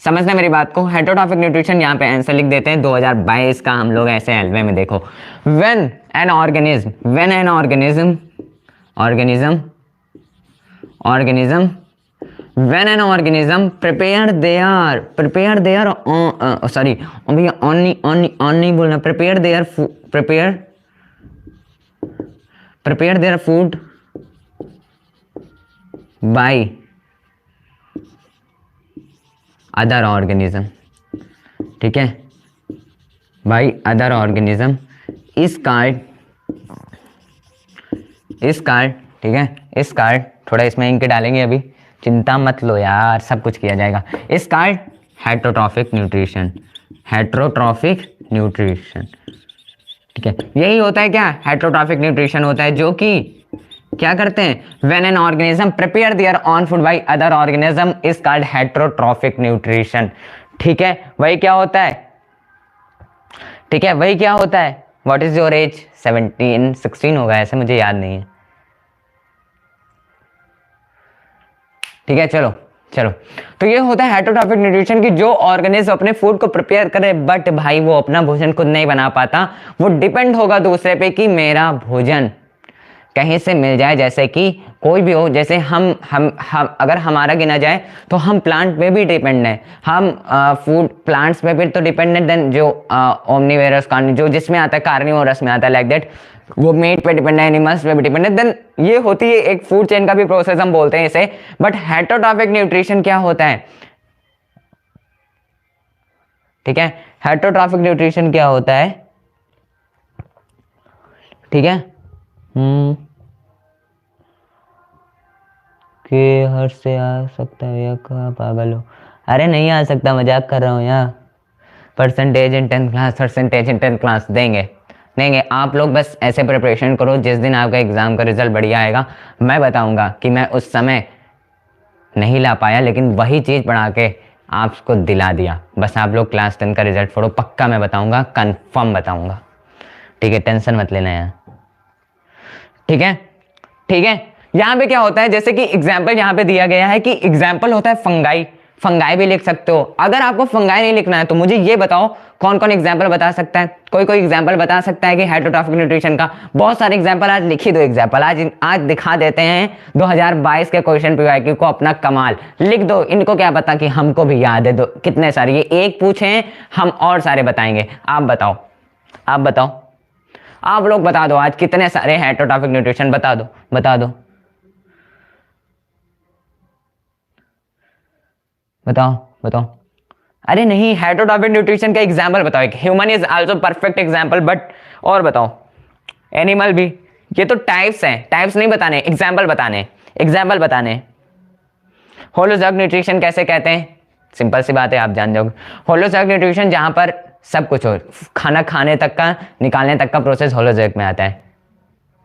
समझना मेरी बात को। हेटरोट्रॉफिक न्यूट्रिशन यहाँ पे आंसर लिख देते हैं 2022 का, हम लोग ऐसे एलवे में देखो। When an organism prepare their sorry भैया on नहीं बोलना, prepare their food by other organism. ठीक है बाई अदर ऑर्गेनिज्म इस कार्ड, ठीक है इस कार्ड थोड़ा इसमें इंक डालेंगे अभी, चिंता मत लो यार, सब कुछ किया जाएगा। इस card heterotrophic nutrition, heterotrophic nutrition, ठीक है। यही होता है क्या, हेटरोट्रॉफिक न्यूट्रिशन होता है, जो कि क्या करते हैं, when an organism prepare their own food by other organism is called heterotrophic nutrition, ठीक है। वही क्या होता है, ठीक है, वही क्या होता है। व्हाट इज योर एज, 17 16 होगा ऐसे, मुझे याद नहीं है, ठीक है। चलो चलो, तो ये होता है हेटरोट्रॉफिक न्यूट्रिशन की, जो ऑर्गेनिज्म अपने फूड को प्रिपेयर करे बट भाई वो अपना भोजन खुद नहीं बना पाता, वो डिपेंड होगा दूसरे पे कि मेरा भोजन कहीं से मिल जाए। जैसे कि कोई भी हो, जैसे हम अगर हमारा गिना जाए तो हम प्लांट पे भी डिपेंड है, हम फूड प्लांट्स पे भी तो डिपेंडेंट, देन जो ओमनीवेरस जो जिसमें आता है कार्निवोरस में आता है, लाइक दैट वो मीट पे डिपेंड है, एनिमल्स पे भी डिपेंड है। देन ये होती है एक फूड चेन का भी प्रोसेस, हम बोलते हैं इसे। बट हेटरोट्रॉफिक न्यूट्रिशन क्या होता है, ठीक है, हेटरोट्रॉफिक न्यूट्रिशन क्या होता है, ठीक है। कि हर से आ सकता है या कहा पागल हो, अरे नहीं आ सकता, मजाक कर रहा हूँ यार। Percentage in 10th class, percentage in 10th class देंगे देंगे, आप लोग बस ऐसे प्रिपरेशन करो, जिस दिन आपका एग्जाम का रिजल्ट बढ़िया आएगा मैं बताऊंगा कि मैं उस समय नहीं ला पाया, लेकिन वही चीज़ पढ़ा के आपको दिला दिया। बस आप लोग क्लास 10 का रिजल्ट पढ़ो, पक्का मैं बताऊंगा, कंफर्म बताऊंगा, ठीक है, टेंशन मत लेना यार, ठीक है ठीक है। यहाँ पे क्या होता है, जैसे कि एग्जाम्पल यहाँ पे दिया गया है कि एग्जाम्पल होता है फंगाई, फंगाई भी लिख सकते हो। अगर आपको फंगाई नहीं लिखना है तो मुझे ये बताओ कौन कौन एग्जाम्पल बता सकता है, कोई एग्जाम्पल बता सकता है कि हेटरोट्रॉफिक न्यूट्रिशन का। बहुत सारे एग्जाम्पल आज लिखी दो, एग्जाम्पल आज दिखा देते हैं 2022 के क्वेश्चन पीवाईक्यू को अपना कमाल लिख दो। इनको क्या पता कि हमको भी याद है, दो कितने सारे, ये एक पूछे हम और सारे बताएंगे। आप बताओ, आप बताओ, आप लोग बता दो आज कितने सारे हेटरोट्रॉफिक न्यूट्रिशन, बता दो बता दो बताओ बताओ। अरे नहीं, हेटरोट्रॉफिक न्यूट्रिशन का एग्जाम्पल बताओ, एक human is also perfect example, but और बताओ, एनिमल भी, ये तो टाइप्स हैं, टाइप्स नहीं बताने, एग्जाम्पल बताने, एग्जाम्पल बताने। होलोजॉग न्यूट्रिशन कैसे कहते हैं, सिंपल सी बात है, आप जान जाओगे। होलोजॉग न्यूट्रिशन जहां पर सब कुछ हो, खाना खाने तक का, निकालने तक का प्रोसेस होलोजॉग में आता है,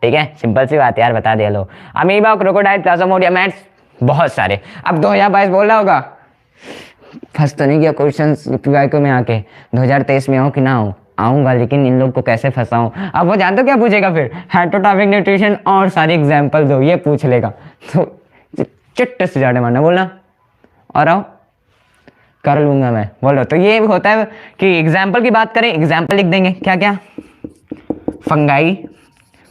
ठीक है, सिंपल सी बात यार, बता दिया लो। अमीबा, क्रोकोडाइल, प्लाज्मोडियम, मैट्स, बहुत सारे। अब 2022 बोल रहा होगा, फंस तो नहीं गया क्वेश्चन पीवाईक्यू में आके, 2023 में आऊँ कि ना आऊँ, आऊँगा, लेकिन इन लोग को कैसे फंसाऊँ। अब वो जानते हो क्या पूछेगा फिर, हेटरोट्रॉफिक न्यूट्रिशन और सारे एग्जाम्पल दो, ये पूछ लेगा, तो चिट्टे से जाड़े मारना, बोलना और आओ कर लूंगा मैं, बोलो। तो ये होता है कि एग्जाम्पल की बात करें, एग्जाम्पल लिख देंगे, क्या क्या, फंगाई,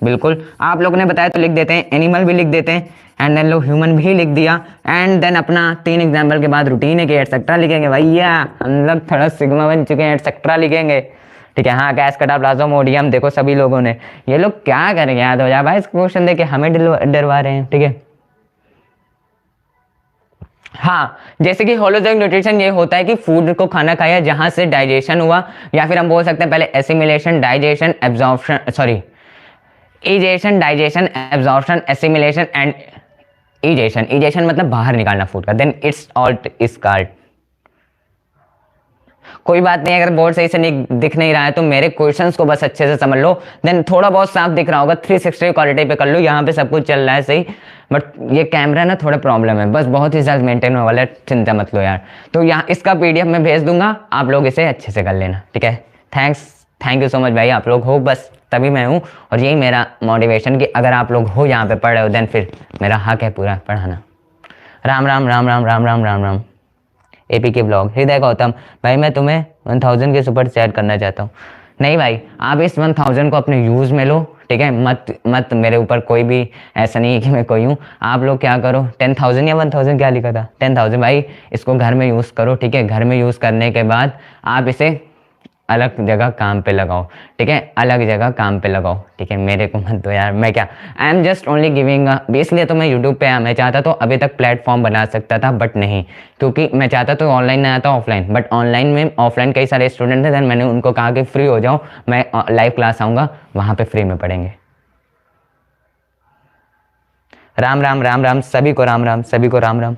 बिल्कुल आप लोगों ने बताया तो लिख देते हैं, एनिमल भी लिख देते हैं, एंड देन लो ह्यूमन भी लिख दिया, एंड देन अपना 3 एग्जाम्पल के बाद रूटीन है कि एटसेट्रा लिखेंगे। भैया हम लोग थोड़ा सिग्मा बन चुके हैं, एटसेट्रा लिखेंगे, ठीक है। हाँ, गैस्केटा, प्लाज्मोडियम, देखो सभी लोगों ने, ये लोग क्या करेंगे याद हो जाए भाई, इस क्वेश्चन देके हमें डरवा रहे हैं, ठीक है। हाँ, जैसे कि होलोजॉग न्यूट्रिशन ये होता है कि फूड को खाना खाया जहां से डाइजेशन हुआ, या फिर हम बोल सकते हैं पहले assimilation, digestion, absorption, sorry egestion, digestion, absorption, assimilation and egestion. Egestion मतलब बाहर निकालना फूड का, then it's all is called. कोई बात नहीं, अगर बोर्ड सही से नहीं दिख नहीं रहा है तो मेरे क्वेश्चंस को बस अच्छे से समझ लो, देन थोड़ा बहुत साफ दिख रहा होगा, 360 क्वालिटी पे कर लो, यहाँ पे सब कुछ चल रहा है सही, बट ये कैमरा ना थोड़ा प्रॉब्लम है, बस बहुत ही जल्द मेंटेन होने वाला है, चिंता मत लो यार। तो यहाँ इसका PDF मैं भेज दूंगा, आप लोग इसे अच्छे से कर लेना, ठीक है। थैंक यू सो मच भाई, आप लोग हो बस तभी मैं हूँ, और यही मेरा मोटिवेशन कि अगर आप लोग हो यहाँ पे पढ़ रहे हो, देन फिर मेरा हक है पूरा पढ़ाना। राम राम राम राम राम राम राम राम। APK ब्लॉग, हृदय गौतम भाई, मैं तुम्हें 1000 के सुपर चैट करना चाहता हूँ। नहीं भाई, आप इस 1000 को अपने यूज़ में लो, ठीक है, मत मेरे ऊपर कोई भी ऐसा नहीं है कि मैं कोई हूँ। आप लोग क्या करो, 10,000 या 1000 क्या लिखा था, 10,000 भाई, इसको घर में यूज़ करो, ठीक है। घर में यूज़ करने के बाद आप इसे अलग जगह काम पे लगाओ, ठीक है, अलग जगह काम पे लगाओ, ठीक है। मेरे को मत दो यार, मैं क्या, I am just only giving, इसलिए तो मैं यूट्यूब पे आया। मैं चाहता तो अभी तक प्लेटफॉर्म बना सकता था, बट नहीं, क्योंकि मैं चाहता तो ऑनलाइन नहीं आता, ऑफलाइन, बट ऑनलाइन में ऑफलाइन कई सारे स्टूडेंट थे, देन मैंने उनको कहा कि फ्री हो जाओ, मैं लाइव क्लास आऊँगा, वहाँ पे फ्री में पढ़ेंगे। राम राम राम राम, सभी को राम राम, सभी को राम राम।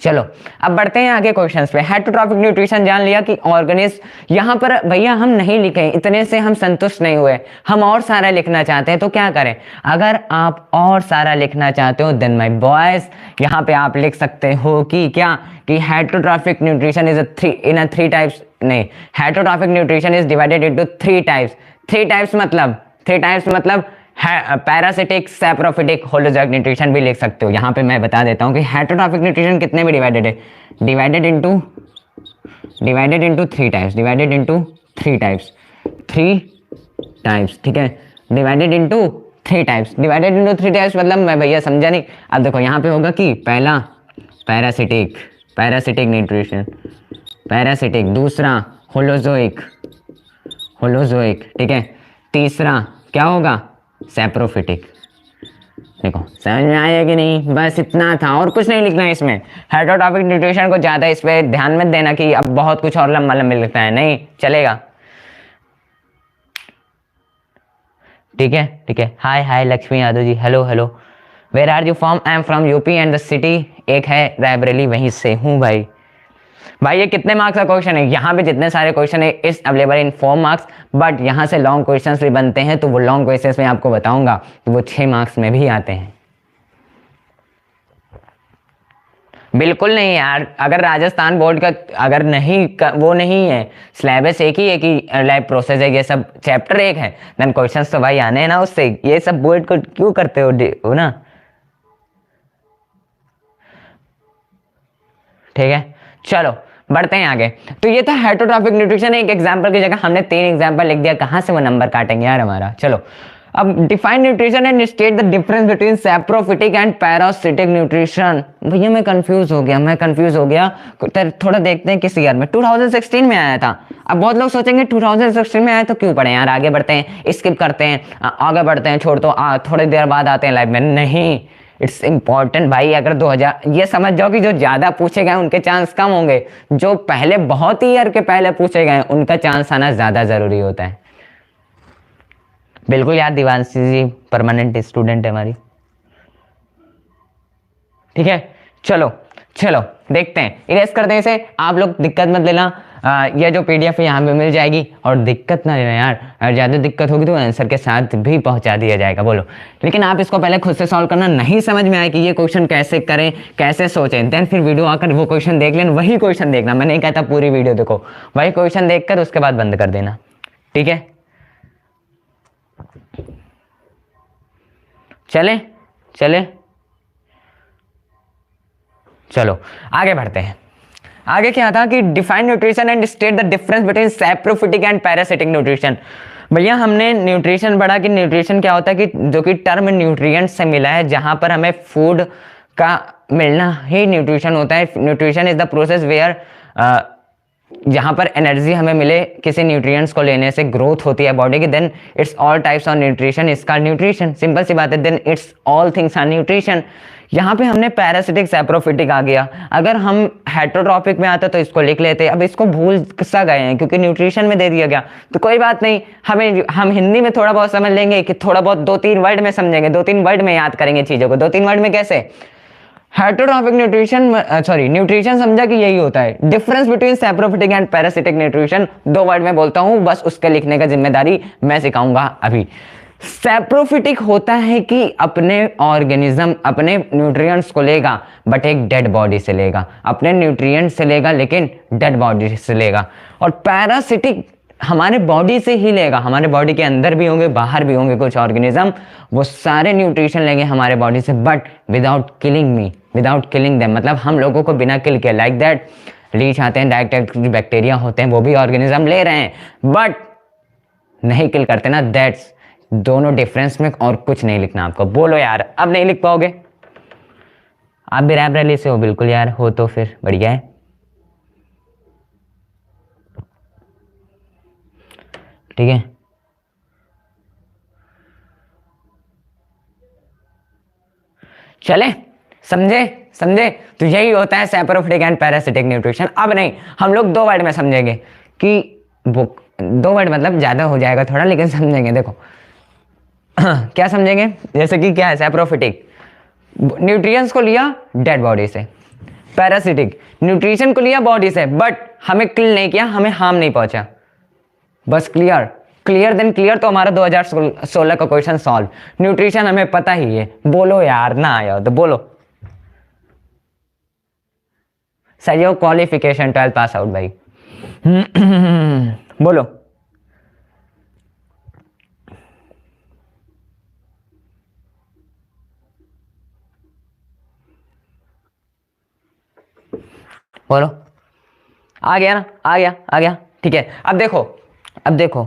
चलो अब बढ़ते हैं आगे क्वेश्चंस पे। हेटरोट्रॉफिक न्यूट्रिशन जान लिया कि ऑर्गेनिज्म, यहाँ पर भैया हम नहीं लिखे, इतने से हम संतुष्ट नहीं हुए, हम और सारा लिखना चाहते हैं। तो क्या करें? अगर आप और सारा लिखना चाहते हो देन माय बॉयज यहाँ पे आप लिख सकते हो कि क्या, कि heterotrophic nutrition is three types, नहीं, heterotrophic nutrition is divided into three types. Three types मतलब पैरासिटिक, सैप्रोफिटिक, होलोजोइक न्यूट्रिशन भी लिख सकते हो। यहाँ पे मैं बता देता हूँ कि हेटरोट्रॉफिक न्यूट्रिशन कितने में डिवाइडेड है, डिवाइडेड इनटू थ्री टाइप्स, ठीक है, डिवाइडेड इनटू थ्री टाइप्स मतलब मैं भैया समझा नहीं। अब देखो यहाँ पे होगा कि पहला पैरासिटिक न्यूट्रिशन, पैरासिटिक, दूसरा होलोजोइक, ठीक है, तीसरा क्या होगा, सैप्रोफिटिक। देखो समझ में आया कि नहीं? बस इतना था और कुछ नहीं लिखना है इसमें। हेटरोट्रॉफिक न्यूट्रिशन को ज्यादा इस पे ध्यान मत देना कि अब बहुत कुछ और लंबा लंबा लिखना है, नहीं चलेगा। ठीक है। Hi Lakshmi Yadav ji, hello. Where are you from? I am from UP and the city एक है रायबरेली, वहीं से हूँ भाई। ये कितने मार्क्स का क्वेश्चन है? यहाँ पे जितने सारे क्वेश्चन है इस अवेलेबल इन 4 मार्क्स, बट यहाँ से लॉन्ग क्वेश्चंस भी बनते हैं, तो वो लॉन्ग क्वेश्चंस में आपको बताऊंगा कि वो 6 मार्क्स में भी आते हैं। बिल्कुल नहीं यार, अगर राजस्थान बोर्ड का अगर वो नहीं है, सिलेबस एक ही है कि लैब प्रोसेस है, ये सब चैप्टर एक है, देन क्वेश्चंस तो भाई आने हैं ना उससे। ये सब बोर्ड को क्यों करते हो ना? ठीक है, चलो बढ़ते हैं आगे। तो ये था हेटरोट्रॉफिक न्यूट्रिशन। एक एग्जांपल की जगह हमने 3 एग्जांपल लिख दिया, कहां से वो नंबर काटेंगे यार हमारा। चलो अब define nutrition and state the difference between saprophytic and parasitic nutrition. भैया मैं कंफ्यूज हो गया। थोड़ा देखते हैं किस ईयर में। 2016 में आया था। अब बहुत लोग सोचेंगे 2016 में आया तो क्यों पढ़े यार, आगे बढ़ते हैं, स्किप करते हैं, आगे बढ़ते हैं, छोड़ दो, थोड़ी देर बाद आते हैं लाइव में। नहीं, इट्स इंपॉर्टेंट भाई। अगर 2000 ये समझ जाओ कि जो ज्यादा पूछे गए उनके चांस कम होंगे, जो पहले बहुत ही ईयर के पहले पूछे गए उनका चांस आना ज्यादा जरूरी होता है। बिल्कुल यार, दिवांशी जी परमानेंट स्टूडेंट है हमारी। ठीक है, चलो देखते हैं, इरेज करते हैं इसे। आप लोग दिक्कत मत लेना, ये जो पीडीएफ है यहाँ पे मिल जाएगी, और दिक्कत ना लेना यार, अगर ज़्यादा दिक्कत होगी तो आंसर के साथ भी पहुंचा दिया जाएगा। बोलो, लेकिन आप इसको पहले खुद से सॉल्व करना। नहीं समझ में आए कि ये क्वेश्चन कैसे करें, कैसे सोचें, देन फिर वीडियो आकर वो क्वेश्चन देख लेना, वही क्वेश्चन देखना। मैं नहीं कहता पूरी वीडियो देखो, वही क्वेश्चन देखकर उसके बाद बंद कर देना। ठीक है, चलो आगे बढ़ते हैं। आगे क्या था कि define nutrition and state the difference between saprophytic and parasitic nutrition. भैया हमने न्यूट्रिशन पढ़ा कि न्यूट्रिशन क्या होता है, कि जो कि टर्म न्यूट्रिएंट से मिला है, जहां पर हमें फूड का मिलना ही न्यूट्रिशन होता है। Nutrition is the process where, जहां पर एनर्जी हमें मिले किसी न्यूट्रिएंट्स को लेने से, ग्रोथ होती है बॉडी की, then it's all types of nutrition, इसका न्यूट्रिशन। सिंपल सी बात है, then it's all things are nutrition. यहाँ पे हमने पैरासिटिक सैप्रोफिटिक आ गया। अगर हम हेटरोट्रॉपिक में आता तो इसको लिख लेते, अब इसको भूल सा गए हैं क्योंकि न्यूट्रिशन में दे दिया गया, तो कोई बात नहीं, हम हिंदी में थोड़ा बहुत समझ लेंगे, कि थोड़ा बहुत 2-3 वर्ड में समझेंगे, 2-3 वर्ड में याद करेंगे चीजों को। 2-3 वर्ड में कैसे? हेटरोट्रॉपिक न्यूट्रिशन समझा कि यही होता है, difference between saprophytic and parasitic nutrition. 2 word में बोलता हूं, बस उसके लिखने का जिम्मेदारी मैं सिखाऊंगा अभी। सैप्रोफिटिक होता है कि अपने ऑर्गेनिज्म अपने न्यूट्रिएंट्स को लेगा, बट एक डेड बॉडी से लेगा, अपने न्यूट्रिएंट्स से लेगा लेकिन डेड बॉडी से लेगा। और पैरासिटिक हमारे बॉडी से ही लेगा, हमारे बॉडी के अंदर भी होंगे, बाहर भी होंगे कुछ ऑर्गेनिज्म, वो सारे न्यूट्रिशन लेंगे हमारे बॉडी से, बट विदाउट किलिंग देम, मतलब हम लोगों को बिना किल के। लाइक दैट लीच आते हैं, डायरेक्ट बैक्टीरिया होते हैं, वो भी ऑर्गेनिज्म ले रहे हैं बट नहीं किल करते ना। दैट्स दोनों डिफरेंस में, और कुछ नहीं लिखना आपको। बोलो यार, अब नहीं लिख पाओगे? आप भी रायबरेली से हो? बिल्कुल यार, हो तो फिर बढ़िया है। ठीक है, चले समझे समझे? तो यही होता है सैप्रोफिटिक एंड पैरासिटिक न्यूट्रिशन। अब नहीं, हम लोग 2 वर्ड में समझेंगे कि 2 वर्ड मतलब ज्यादा हो जाएगा थोड़ा, लेकिन समझेंगे। देखो क्या समझेंगे? जैसे कि क्या है, सैप्रोफिटिक न्यूट्रिएंट्स को लिया डेड बॉडी से, पैरासिटिक न्यूट्रिशन को लिया बॉडी से, बट हमें किल नहीं किया, हमें हार्म नहीं पहुंचा। बस क्लियर, क्लियर देन क्लियर। तो हमारा 2016 का क्वेश्चन सॉल्व। न्यूट्रिशन हमें पता ही है। बोलो यार, ना आया हो तो बोलो। सहयोग क्वालिफिकेशन 12 पास आउट भाई। बोलो। बोलो। आ गया ना? आ गया, आ गया। ठीक है, अब देखो, अब देखो,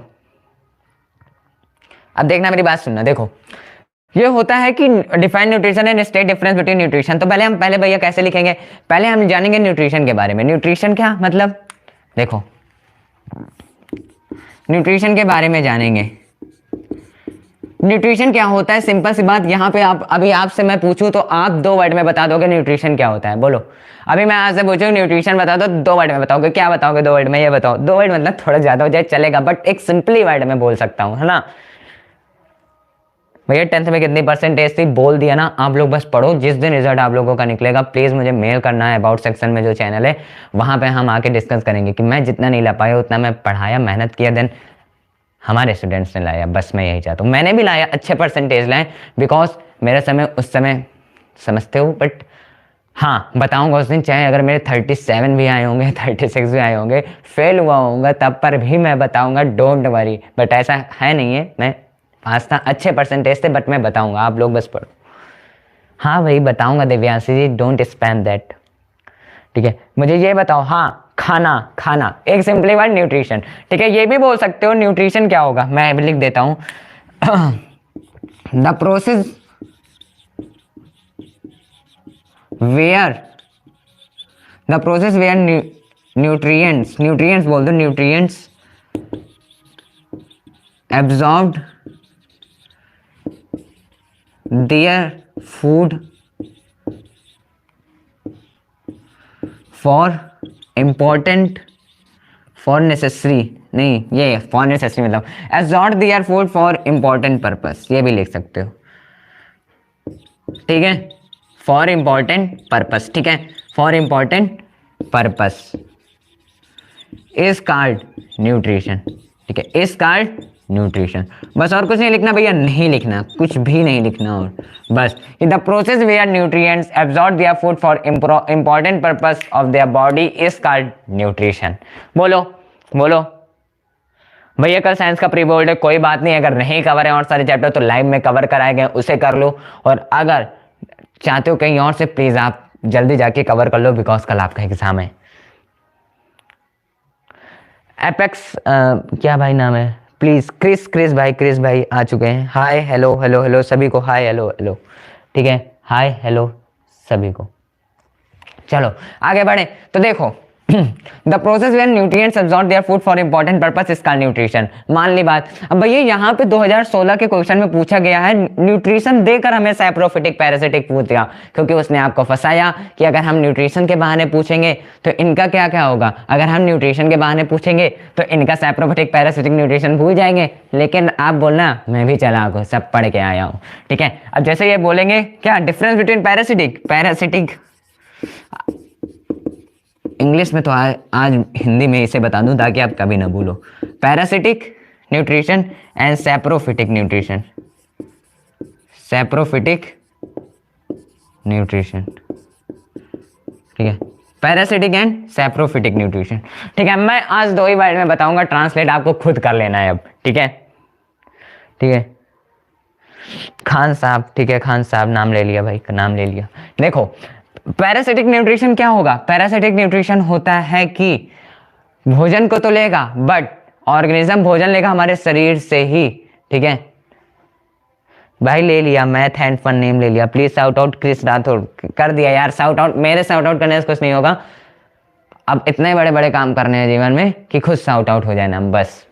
अब देखना, मेरी बात सुनना। देखो, ये होता है कि define nutrition and state difference between nutrition. तो पहले भैया कैसे लिखेंगे? पहले हम जानेंगे न्यूट्रिशन के बारे में। न्यूट्रिशन क्या मतलब? देखो, न्यूट्रिशन के बारे में जानेंगे। न्यूट्रिशन क्या होता है? सिंपल सी बात, यहाँ पे आप अभी आपसे मैं पूछूं तो आप 2 वर्ड में बता दोगे न्यूट्रिशन क्या होता है। बोलो। अभी मैं आपसे पूछूं न्यूट्रिशन बता दो, 2 वर्ड में बताओगे। क्या बताओगे 2 वर्ड में? ये बताओ। 2 वर्ड मतलब थोड़ा ज्यादा हो जाए चलेगा, बट एक सिंपली वर्ड में बोल सकता हूँ, है ना भैया? 10th में कितनी परसेंटेज थी? बोल दिया ना। आप लोग बस पढ़ो, जिस दिन रिजल्ट आप लोगों का निकलेगा प्लीज मुझे मेल करना है। अबाउट सेक्शन में जो चैनल है वहां पे हम आके डिस्कस करेंगे कि मैं जितना नहीं ला पाया उतना मैं पढ़ाया, मेहनत किया, देन हमारे स्टूडेंट्स ने लाया। बस मैं यही चाहता हूँ। मैंने भी लाया, अच्छे परसेंटेज लाए, बिकॉज मेरा समय उस समय, समझते हो? बट हाँ, बताऊंगा उस दिन, चाहे अगर मेरे 37 भी आए होंगे, 36 भी आए होंगे, फेल हुआ होगा तब पर भी मैं बताऊंगा, डोंट वरी। बट ऐसा है नहीं है, मैं पास था, अच्छे परसेंटेज थे, बट मैं बताऊंगा, आप लोग बस पढ़ो। हाँ भाई बताऊंगा दिव्यांशी जी, डोंट स्पैम दैट। ठीक है, मुझे ये बताओ। हाँ, खाना, खाना एक सिंपली वर्ड न्यूट्रिशन। ठीक है, ये भी बोल सकते हो न्यूट्रिशन क्या होगा, मैं लिख देता हूं। The process where nutrients, nutrients बोल दो, nutrients absorbed their food for important, for necessary नहीं, ये फॉर नेसेसरी मतलब absorb their food for important purpose, ये भी लिख सकते हो। ठीक है, फॉर इम्पोर्टेंट पर्पस। ठीक है, for important purpose is called nutrition. ठीक है, इज कॉल्ड न्यूट्रिशन। बस और कुछ नहीं लिखना भैया, नहीं लिखना, कुछ भी नहीं लिखना। और बस the process where nutrients absorb their food for important purpose of their body is called nutrition. बोलो बोलो भैया। कल साइंस का प्री बोर्ड है, कोई बात नहीं, अगर नहीं कवर है और सारे चैप्टर तो लाइव में कवर कराए गए, उसे कर लो। और अगर चाहते हो कहीं और से, प्लीज आप जल्दी जाके कवर कर लो, बिकॉज कल आपका एग्जाम है। एपेक्स क्या भाई नाम है? प्लीज क्रिस भाई आ चुके हैं। हाय हेलो हेलो हेलो सभी को, हाय हेलो हेलो। ठीक है, हाय हेलो सभी को। चलो आगे बढ़े। तो देखो, the process where nutrients absorb their food for important purpose is called nutrition. मान ली बात। अब भैया यहाँ पे 2016 के क्वेश्चन में पूछा गया है, न्यूट्रिशन देकर हमें सैप्रोफिटिक पैरासिटिक पूछ दिया, क्योंकि उसने आपको फंसाया कि अगर हम न्यूट्रिशन के बहाने पूछेंगे तो इनका क्या क्या होगा, अगर हम न्यूट्रिशन के बहाने पूछेंगे तो इनका सैप्रोफिटिक पैरासिटिक न्यूट्रिशन भूल जाएंगे। लेकिन आप बोलना मैं भी चालाक हूं, सब पढ़ के आया हूँ। ठीक है, अब जैसे ये बोलेंगे क्या डिफरेंस बिटवीन पैरासिटिक इंग्लिश में, तो आज हिंदी में इसे बता दूं ताकि आप कभी ना भूलो। Parasitic nutrition and saprophytic nutrition, saprophytic nutrition. ठीक है, पैरासिटिक एंड सैप्रोफिटिक न्यूट्रिशन। ठीक है, मैं आज 2 ही वर्ड में बताऊंगा, ट्रांसलेट आपको खुद कर लेना है अब। ठीक है, ठीक है खान साहब। ठीक है, खान साहब नाम ले लिया भाई, नाम ले लिया। देखो पैरासिटिक न्यूट्रिशन क्या होगा? पैरासिटिक न्यूट्रिशन होता है कि भोजन को तो लेगा, बट ऑर्गेनिज्म भोजन लेगा हमारे शरीर से ही। ठीक है भाई, ले लिया मैथ एंड फन नेम ले लिया। Please shout out Kris Rathore कर दिया यार, शाउट आउट। मेरे शाउट आउट करने से कुछ नहीं होगा, अब इतने बड़े बड़े काम करने हैं जीवन में कि खुद शाउट आउट हो जाए ना, बस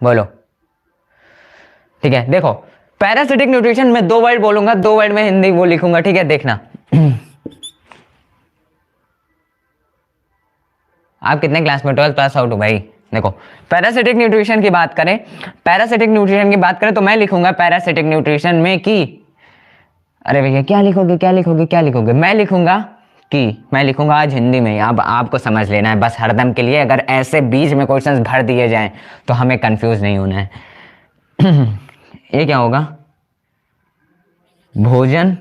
बोलो। ठीक है, देखो पैरासिटिक न्यूट्रिशन में 2 वर्ड बोलूंगा, 2 वर्ड में हिंदी वो लिखूंगा, ठीक है, देखना। आप कितने क्लास में? 12th पास आउट हो भाई। देखो पैरासिटिक न्यूट्रिशन की बात करें, पैरासिटिक न्यूट्रिशन की बात करें तो मैं लिखूंगा पैरासिटिक न्यूट्रिशन में कि, अरे भैया क्या लिखोगे क्या लिखोगे क्या लिखोगे? मैं लिखूंगा आज हिंदी में। अब आपको समझ लेना है बस हरदम के लिए, अगर ऐसे बीच में क्वेश्चंस भर दिए जाएं तो हमें कंफ्यूज नहीं होना है। ये क्या होगा? भोजन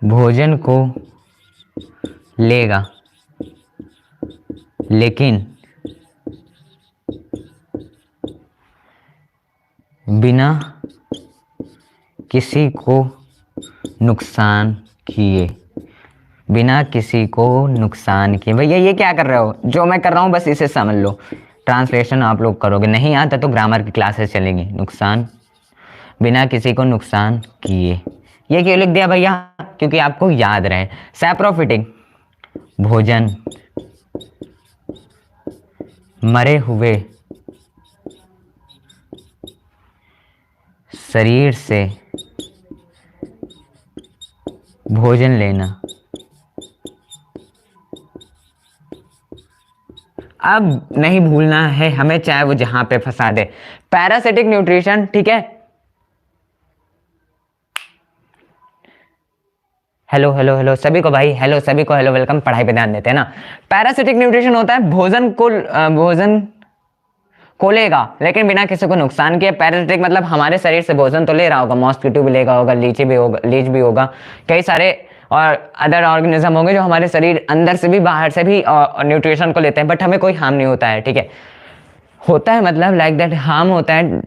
भोजन को लेगा लेकिन बिना किसी को नुकसान किए, बिना किसी को नुकसान किए। भैया ये क्या कर रहे हो? जो मैं कर रहा हूँ बस इसे समझ लो, ट्रांसलेशन आप लोग करोगे, नहीं आता तो ग्रामर की क्लासेस चलेंगी। नुकसान, बिना किसी को नुकसान किए, ये क्यों लिख दिया भैया? क्योंकि आपको याद रहे। सैप्रोफिटिक, भोजन मरे हुए शरीर से भोजन लेना। अब नहीं भूलना है हमें, चाहे वो जहां पे फंसा दे। पैरासिटिक न्यूट्रिशन, ठीक है। हेलो हेलो हेलो सभी को भाई, हेलो सभी को, हेलो वेलकम। पढ़ाई पे ध्यान देते हैं ना। पैरासिटिक न्यूट्रिशन होता है भोजन को लेगा लेकिन बिना किसी को नुकसान किए। पैरासिटिक मतलब हमारे शरीर से भोजन तो ले रहा होगा, मॉस्किटो भी लेगा होगा, लीच भी होगा, कई सारे और अदर ऑर्गेनिज्म होंगे जो हमारे शरीर अंदर से भी बाहर से भी न्यूट्रिशन को लेते हैं, बट हमें कोई हार्म नहीं होता है, ठीक है। होता है मतलब लाइक दैट हार्म होता है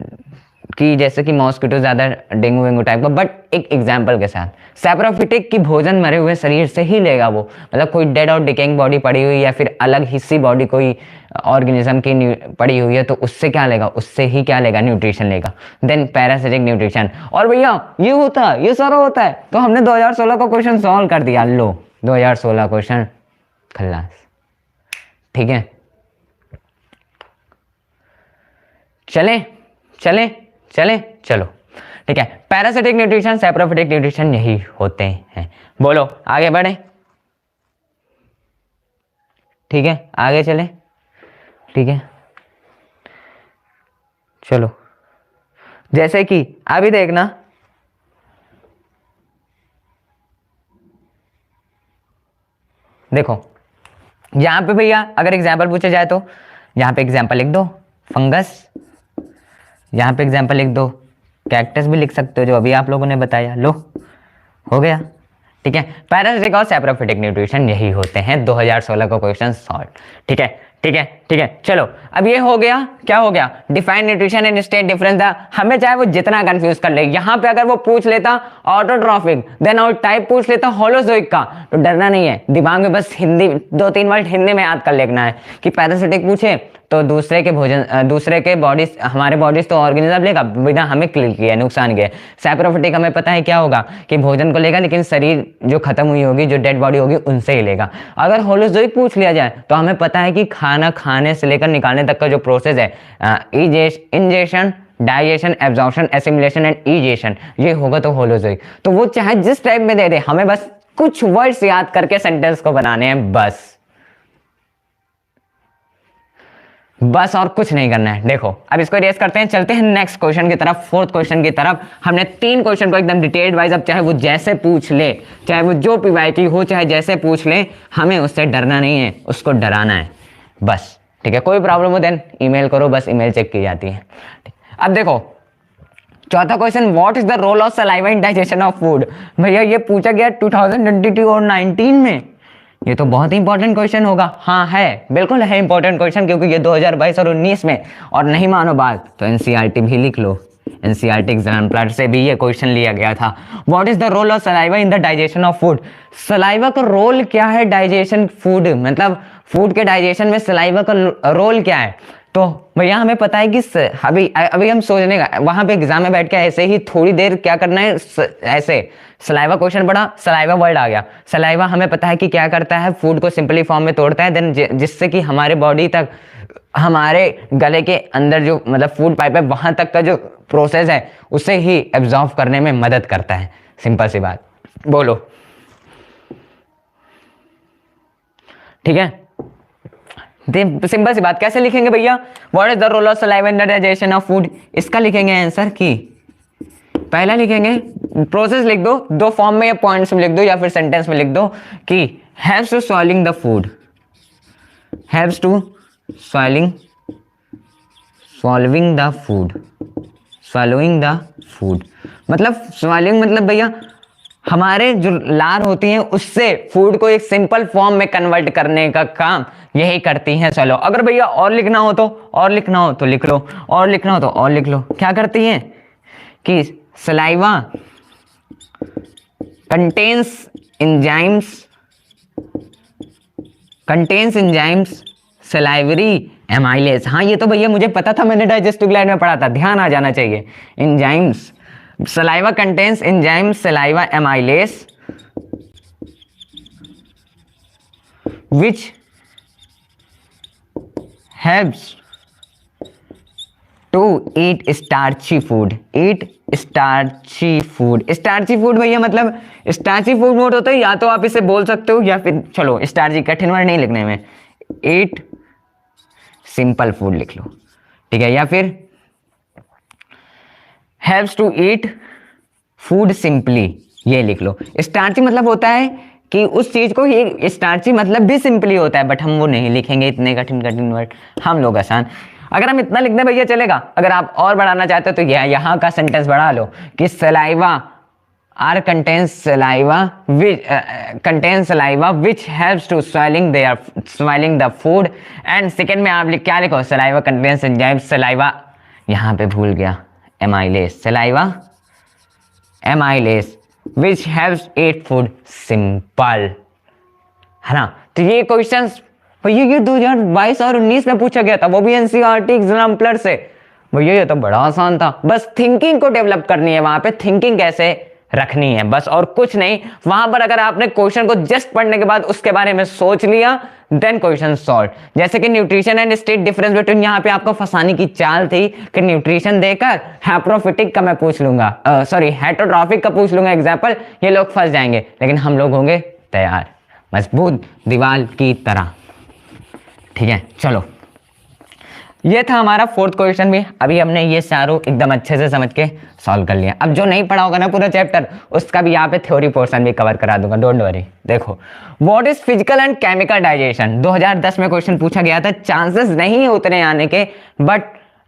कि जैसे कि मॉस्किटो ज़्यादा डेंगू वेंगू टाइप का, बट एक एग्जाम्पल के साथ। सैप्रोफिटिक की भोजन मरे हुए शरीर से ही लेगा वो, मतलब कोई डेड और डिकेइंग बॉडी पड़ी हुई या फिर अलग हिस्सी बॉडी कोई ऑर्गेनिज्म की पड़ी हुई है तो उससे क्या लेगा? उससे ही क्या लेगा? न्यूट्रिशन लेगा। Then parasitic nutrition. और भैया ये होता है, ये सारा होता है, तो हमने 2016 का क्वेश्चन सॉल्व कर दिया। लो 2016 क्वेश्चन खल्लास, ठीक है। चलो ठीक है। पैरासिटिक न्यूट्रिशन, सैप्रोफिटिक न्यूट्रिशन यही होते हैं। बोलो आगे बढ़े, ठीक है, आगे चले, ठीक है। चलो जैसे कि अभी देखना, देखो यहां पे भैया अगर एग्जाम्पल पूछा जाए तो यहां पे एग्जाम्पल लिख दो फंगस, यहां पे एग्जाम्पल लिख दो कैक्टस भी लिख सकते हो जो अभी आप लोगों ने बताया। लो हो गया, ठीक है। पैरासिटिक और सैप्रोफिटिक न्यूट्रिशन यही होते हैं। 2016 का क्वेश्चन सॉल्व, ठीक है ठीक है ठीक है। चलो अब ये हो गया, क्या हो गया? Define nutrition and state difference. हमें चाहे वो जितना कंफ्यूज कर ले, यहाँ पे अगर वो पूछ लेता ऑटोट्रॉफिक, देन और टाइप पूछ लेता होलोजोइक का, तो डरना नहीं है। दिमाग में बस हिंदी 2-3 वर्ड हिंदी में याद कर लेना है कि पैरासिटिक पूछे तो दूसरे के बॉडीज, हमारे बॉडीज तो ऑर्गेनिज्म लेगा बिना हमें क्लिक किया, नुकसान किया। सैप्रोफिटिक हमें पता है क्या होगा कि भोजन को लेगा लेकिन शरीर जो खत्म हुई होगी, जो डेड बॉडी होगी, उनसे ही लेगा। अगर होलोजोइक पूछ लिया जाए तो हमें पता है कि खाना खाने से लेकर निकालने तक का जो प्रोसेस है, ingestion, digestion, absorption, assimilation and egestion, ये होगा तो होलोजोइक। तो वो चाहे जिस टाइप में दे दे, हमें बस कुछ वर्ड्स याद करके सेंटेंस को बनाने हैं, बस और कुछ नहीं करना है। देखो अब इसको इरेज करते हैं, चलते हैं नेक्स्ट क्वेश्चन की तरफ, 4th क्वेश्चन की तरफ। हमने 3 क्वेश्चन को एकदम डिटेल्ड वाइज, अब चाहे वो जैसे पूछ ले, चाहे वो जो पीवाईक्यू हो, चाहे जैसे पूछ ले, हमें उससे डरना नहीं है, उसको डराना है बस, ठीक है। कोई प्रॉब्लम हो देन ईमेल करो, बस ईमेल चेक की जाती है। अब देखो 4था question, what is the role of saliva in digestion of food. भैया ये पूछा गया 2022 और 19 में, ये तो बहुत ही इंपॉर्टेंट क्वेश्चन होगा। हाँ है, बिल्कुल है इंपॉर्टेंट क्वेश्चन, क्योंकि ये 2022 और 19 में, और नहीं मानो बात तो एनसीईआरटी भी लिख लो, एनसीईआरटी एग्जाम प्लाट से भी ये क्वेश्चन लिया गया था। What is the role of saliva in the digestion of food. Saliva का रोल क्या है डाइजेशन फूड, मतलब फूड के डाइजेशन में सलाइवा का रोल क्या है? तो भैया हमें पता है कि अभी हम सोचने का, वहां पे एग्जाम में बैठ के ऐसे ही थोड़ी देर क्या करना है, ऐसे सलाइवा क्वेश्चन पढ़ा, सलाइवा वर्ड आ गया। सलाइवा हमें पता है कि क्या करता है, फूड को सिंपली फॉर्म में तोड़ता है, देन जिससे कि हमारे बॉडी तक हमारे गले के अंदर जो मतलब फूड पाइप है वहां तक का जो प्रोसेस है उसे ही एब्जॉर्ब करने में मदद करता है। सिंपल सी बात, बोलो ठीक है। सिंपल सी बात, कैसे लिखेंगे भैया? What is the role of saliva in the digestion of food? इसका लिखेंगे आंसर की पहला लिखेंगे प्रोसेस लिख दो, दो फॉर्म में या पॉइंट्स में लिख दो या फिर सेंटेंस में लिख दो कि helps to swallowing the food, helps to swallowing the food, swallowing the food मतलब स्वॉलिंग मतलब भैया हमारे जो लार होती हैं उससे फूड को एक सिंपल फॉर्म में कन्वर्ट करने का काम यही करती हैं स्वॉलो। अगर भैया और लिखना हो तो और लिखना हो तो लिख लो, और लिखना हो तो और लिख लो। क्या करती हैं कि saliva contains enzymes salivary amylase. हाँ ये तो भैया मुझे पता था, मैंने डाइजेस्टिव ग्लैंड में पढ़ा था, ध्यान आ जाना चाहिए। Enzymes, saliva contains enzymes saliva amylase which helps to eat starchy food, eat starchy food। Starchy food भैया मतलब स्टार्ची फूड मोड होता है, या तो आप इसे बोल सकते हो या फिर चलो स्टार्ची कठिन वर्ड नहीं लिखने में, ईट सिंपल फूड लिख लो ठीक है, या फिर helps to eat food simply ये लिख लो। स्टार्ची मतलब होता है कि उस चीज को ये स्टार्ची मतलब भी सिंपली होता है, बट हम वो नहीं लिखेंगे इतने कठिन कठिन वर्ड, हम लोग आसान। अगर हम इतना लिख दें भैया चलेगा। अगर आप और बढ़ाना चाहते हो तो यहाँ का सेंटेंस बढ़ा लो कि saliva are contains saliva which helps to swallowing the food. And second में आप क्या लिखो, सलाइवा कंटेन्स एंजाइम्स सलाइवा, यहाँ पे भूल गया amylase, saliva amylase which helps eat food simple, है ना। तो ये क्वेश्चंस भैया ये 2022 और 19 में पूछा गया था, वो भी एनसीईआरटी एग्जाम्पलर से। भैया ये तो बड़ा आसान था, बस थिंकिंग को डेवलप करनी है, वहां पे थिंकिंग कैसे रखनी है बस, और कुछ नहीं। वहां पर अगर आपने क्वेश्चन को जस्ट पढ़ने के बाद उसके बारे में सोच लिया देन क्वेश्चन सॉल्व। जैसे कि nutrition and state difference between, यहाँ पे आपको फंसाने की चाल थी कि न्यूट्रिशन देकर हैप्रोफिटिक का मैं पूछ लूंगा, सॉरी हेटरोट्रॉफिक का पूछ लूंगा एग्जाम्पल, ये लोग फंस जाएंगे। लेकिन हम लोग होंगे तैयार मजबूत दीवार की तरह, ठीक है। चलो ये था हमारा फोर्थ क्वेश्चन भी। अभी हमने ये चारों एकदम अच्छे से समझ के सॉल्व कर लिया। अब जो नहीं पढ़ा होगा ना पूरा चैप्टर, उसका भी यहाँ पे थ्योरी पोर्शन भी कवर करा दूंगा, डोंट वरी। देखो what is physical and chemical digestion, 2010 में क्वेश्चन पूछा गया था, चांसेस नहीं उतने आने के, बट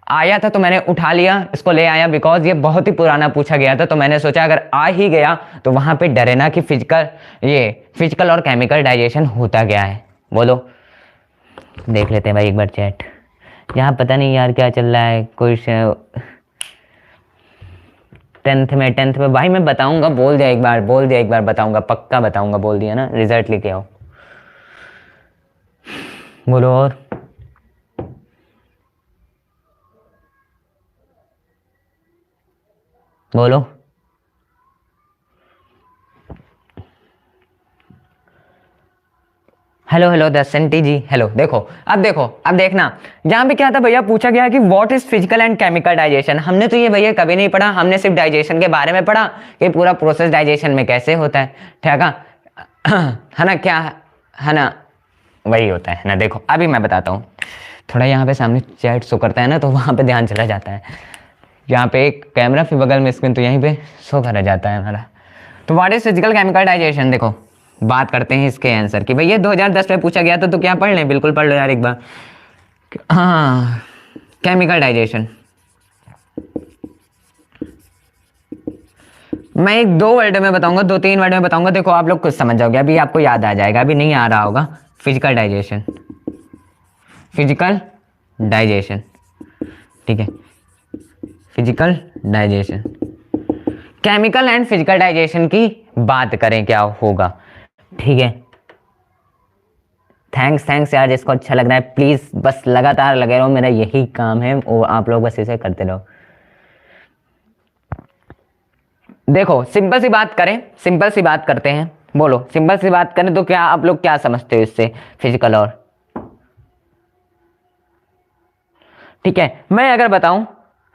आया था तो मैंने उठा लिया, इसको ले आया बिकॉज ये बहुत ही पुराना पूछा गया था। तो मैंने सोचा अगर आ ही गया तो वहां पे डरे ना कि फिजिकल और केमिकल डाइजेशन होता क्या है। बोलो देख लेते हैं भाई एक बार चैट, यहाँ पता नहीं यार क्या चल रहा है। कोई टेंथ में भाई मैं बताऊंगा, बोल दिया एक बार बताऊंगा, पक्का बताऊंगा, बोल दिया ना। रिजल्ट लेके आओ, बोलो और बोलो। हेलो दर्शंटी जी, हेलो। अब देखना यहाँ पे क्या था भैया, पूछा गया कि what is physical and chemical digestion. हमने तो ये भैया कभी नहीं पढ़ा, हमने सिर्फ डाइजेशन के बारे में पढ़ा कि पूरा प्रोसेस डाइजेशन में कैसे होता है, ठीक है ना, क्या है ना, वही होता है ना। देखो अभी मैं बताता हूँ, थोड़ा यहाँ पे सामने चैट शो करता है ना तो वहाँ पे ध्यान चला जाता है। यहाँ पे एक कैमरा फिर बगल में स्क्रीन, तो यहीं पे शो करा जाता है हमारा। तो what is physical chemical digestion, देखो बात करते हैं इसके आंसर की। भैया 2010 में पूछा गया था तो क्या पढ़ लें, बिल्कुल पढ़ लो यार एक बार। हाँ केमिकल डाइजेशन, मैं एक 2 वर्ड में बताऊंगा, 2-3 वर्ड में बताऊंगा, देखो आप लोग कुछ समझ जाओगे, अभी आपको याद आ जाएगा, अभी नहीं आ रहा होगा। फिजिकल डाइजेशन ठीक है, physical digestion. Chemical and physical digestion की बात करें क्या होगा, ठीक है। थैंक्स यार, जिसको अच्छा लग रहा है प्लीज बस लगातार लगे रहो, मेरा यही काम है, और आप लोग बस इसे करते रहो। देखो सिंपल सी बात करते हैं, बोलो सिंपल सी बात करें तो क्या आप लोग क्या समझते हो इससे, फिजिकल और ठीक है, मैं अगर बताऊं,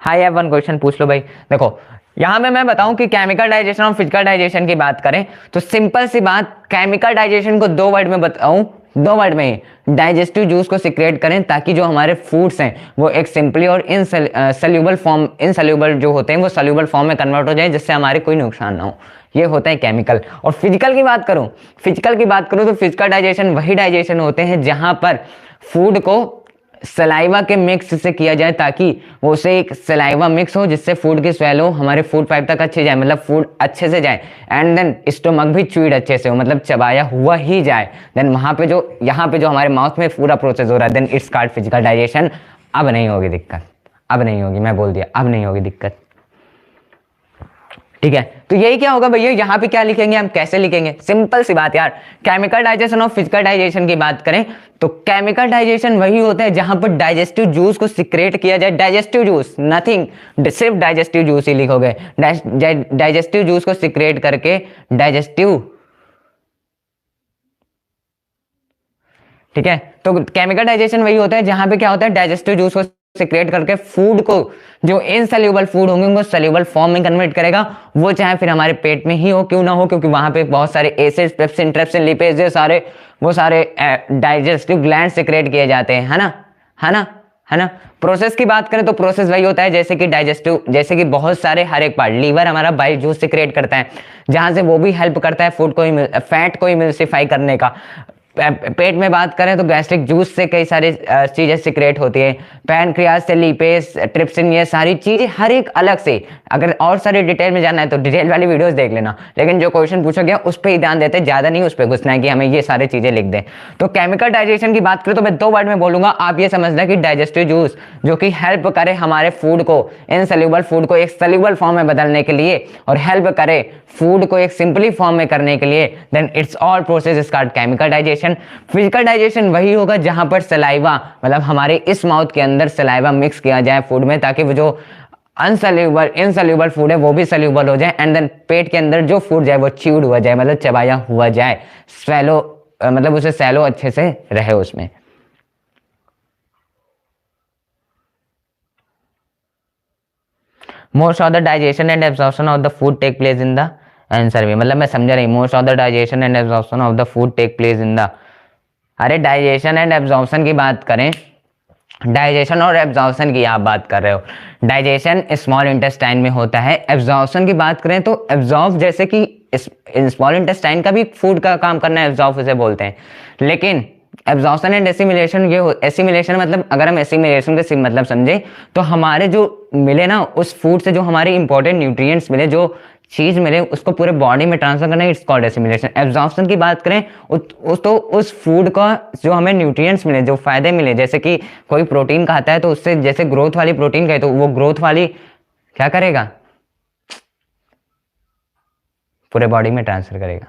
हाई हैव वन क्वेश्चन पूछ लो भाई। देखो यहां पे मैं बताऊं कि केमिकल डाइजेशन और फिजिकल डाइजेशन की बात करें तो सिंपल सी बात, केमिकल डाइजेशन को 2 वर्ड में बताऊं, 2 वर्ड में ही, डाइजेस्टिव जूस को सिक्रेट करें ताकि जो हमारे फूड्स हैं वो एक सिंपली और इनसोल्यूबल फॉर्म, इनसोल्यूबल जो होते हैं वो सोल्यूबल फॉर्म में कन्वर्ट हो जाए जिससे हमारे कोई नुकसान ना हो। ये होता है केमिकल। और फिजिकल की बात करूं, तो फिजिकल डाइजेशन वही डाइजेशन होते हैं जहां पर फूड को सलाइवा के मिक्स से किया जाए ताकि वो से एक सलाइवा मिक्स हो जिससे फूड की स्वेलो हमारे फूड पाइप तक अच्छे जाए, मतलब फूड अच्छे से जाए, एंड देन स्टोमक भी च्यूड अच्छे से हो, मतलब चबाया हुआ ही जाए। देन वहां पे जो यहाँ पे जो हमारे माउथ में पूरा प्रोसेस हो रहा है, then it's called physical digestion. अब नहीं होगी दिक्कत, अब नहीं होगी, मैं बोल दिया अब नहीं होगी दिक्कत। ठीक है, तो यही क्या होगा भैया, यहाँ पे क्या लिखेंगे हम, कैसे लिखेंगे, सिंपल सी बात यार। केमिकल डाइजेशन और फिजिकल डाइजेशन की बात करें तो केमिकल डाइजेशन वही होता है जहां पर डाइजेस्टिव जूस को सिक्रेट किया जाए, डाइजेस्टिव जूस, नथिंग, सिर्फ डाइजेस्टिव जूस ही लिखोगे, डाइजेस्टिव जूस को सिक्रेट करके डाइजेस्टिव। ठीक है, तो केमिकल डाइजेशन वही होता है जहां पे क्या होता है, डाइजेस्टिव जूस को सिक्रेट करके फूड को, जो इनसोल्यूबल फूड होंगे उनको सोल्यूबल फॉर्म में कन्वर्ट करेगा, वो चाहे फिर हमारे पेट में ही हो क्यों ना हो, क्योंकि वहां पे बहुत सारे एसिड्स, पेप्सिन, ट्रिप्सिन, लिपेज, वो सारे डाइजेस्टिव ग्लैंड सिक्रेट किए जाते हैं, है ना। प्रोसेस की बात करें तो प्रोसेस वही होता है जैसे कि डाइजेस्टिव, जैसे कि बहुत सारे हर एक पार्ट, लीवर हमारा बाइल जूस सिक्रेट करता है जहां से वो भी हेल्प करता है फूड को, फैट को इमल्सिफाई करने का। पेट में बात करें तो गैस्ट्रिक जूस से कई सारी चीजें सिक्रेट होती है, पैनक्रियाज से लिपेज, ट्रिप्सिन, ये सारी चीजें हर एक अलग से। अगर और सारी डिटेल में जानना है तो डिटेल वाली वीडियोस देख लेना, लेकिन जो क्वेश्चन पूछा गया उस पर ही ध्यान देते, ज्यादा नहीं उस पर घुसना है कि हमें ये सारी चीजें लिख दें। तो केमिकल डाइजेशन की बात करें तो मैं 2 वर्ड में बोलूंगा, आप ये समझना कि डाइजेस्टिव जूस जो कि हेल्प करे हमारे फूड को, इनसोल्यूबल फूड को एक सोल्यूबल फॉर्म में बदलने के लिए, और हेल्प करे फूड को एक सिंपली फॉर्म में करने के लिए, then it's all process is called chemical digestion. Physical digestion वही होगा जहां पर सलाइवा, मतलब हमारे इस माउथ के अंदर सलाइवा मिक्स किया जाए फूड में ताकि वो जो इनसोल्यूबल फूड है वो भी सोल्यूबल हो जाए, एंड देन पेट के अंदर जो फूड जाए वो च्यूड हुआ जाए, मतलब चबाया हुआ जाए, स्वेलो, मतलब उसे सैलो अच्छे से रहे उसमें। Most of the digestion and absorption of the food take place in the answer भी, मतलब मैं समझा नहीं, most of the digestion and absorption of the food take place in the, अरे डाइजेशन एंड एब्जॉर्प्शन की बात करें, डाइजेशन और एब्जॉर्प्शन की आप बात कर रहे हो, डाइजेशन स्मॉल इंटेस्टाइन में होता है, एब्जॉर्प्शन की बात करें तो एब्जॉर्ब, जैसे कि स्मॉल इंटेस्टाइन का भी फूड का काम करना है, एब्जॉर्ब उसे बोलते हैं, लेकिन एब्जॉर्प्शन एंड एसिमिलेशन, ये एसिमिलेशन मतलब अगर हम एसिमिलेशन के मतलब समझे तो हमारे जो मिले ना उस फूड से, जो हमारे इंपॉर्टेंट न्यूट्रिएंट्स मिले, जो चीज मिले उसको पूरे बॉडी में ट्रांसफर करना, इट्स कॉल्ड एसिमिलेशन। एब्जॉर्प्शन की बात करें तो उस फूड का जो हमें न्यूट्रिएंट्स मिले, जो फायदे मिले, जैसे कि कोई प्रोटीन खाता है तो उससे, जैसे ग्रोथ वाली प्रोटीन खाए तो वो ग्रोथ वाली क्या करेगा, पूरे बॉडी में ट्रांसफर करेगा,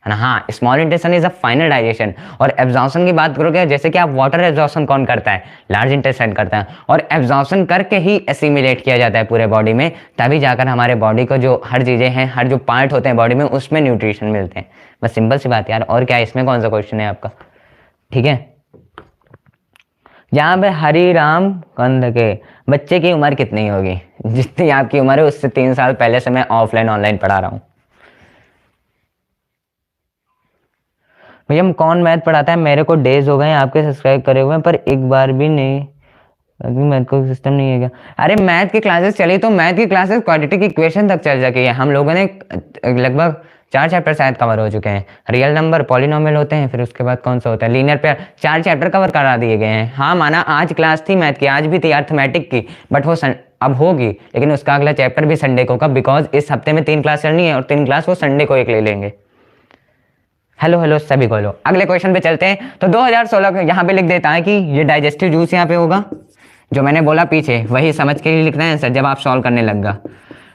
है ना। हाँ, small intestine is a final digestion. और एब्जॉर्प्शन की बात करोगे, जैसे कि आप वाटर एब्जॉर्प्शन कौन करता है, लार्ज इंटेस्टाइन करता है, और एब्जॉर्प्शन करके ही एसिमिलेट किया जाता है पूरे बॉडी में, तभी जाकर हमारे बॉडी को जो हर चीजें हैं, हर जो पार्ट होते हैं बॉडी में उसमें न्यूट्रिशन मिलते हैं। बस सिंपल सी बात यार, और क्या, इसमें कौन सा क्वेश्चन है आपका। ठीक है, यहाँ पे हरी राम कंद के बच्चे की उम्र कितनी होगी, जितनी आपकी उम्र है उससे 3 साल पहले से मैं ऑफलाइन ऑनलाइन पढ़ा रहा हूँ। भैया कौन मैथ पढ़ाता है, मेरे को डेज हो गए हैं आपके सब्सक्राइब करे हुए हैं पर एक बार भी नहीं, अभी मैथ का सिस्टम नहीं है क्या। अरे मैथ की क्लासेस चली तो मैथ की क्लासेस क्वाड्रेटिक इक्वेशन तक चल सकी है, हम लोगों ने लगभग 4 चैप्टर शायद कवर हो चुके हैं, रियल नंबर, पॉलिनोमियल होते हैं, फिर उसके बाद कौन सा होता है, लीनियर पेयर, 4 चैप्टर कवर करा दिए गए हैं। हाँ माना आज क्लास थी मैथ की, आज भी थी अर्थमेटिक की, बट वो अब होगी, लेकिन उसका अगला चैप्टर भी संडे को होगा, बिकॉज इस हफ्ते में 3 क्लास चलनी है और 3 क्लास वो संडे को एक ले लेंगे। हेलो सभी को हेलो। अगले क्वेश्चन पे चलते हैं। तो 2016 यहाँ पे लिख देता है कि ये डाइजेस्टिव जूस यहाँ पे होगा, जो मैंने बोला पीछे वही समझ के ही लिखना है आंसर जब आप सॉल्व करने लग गया।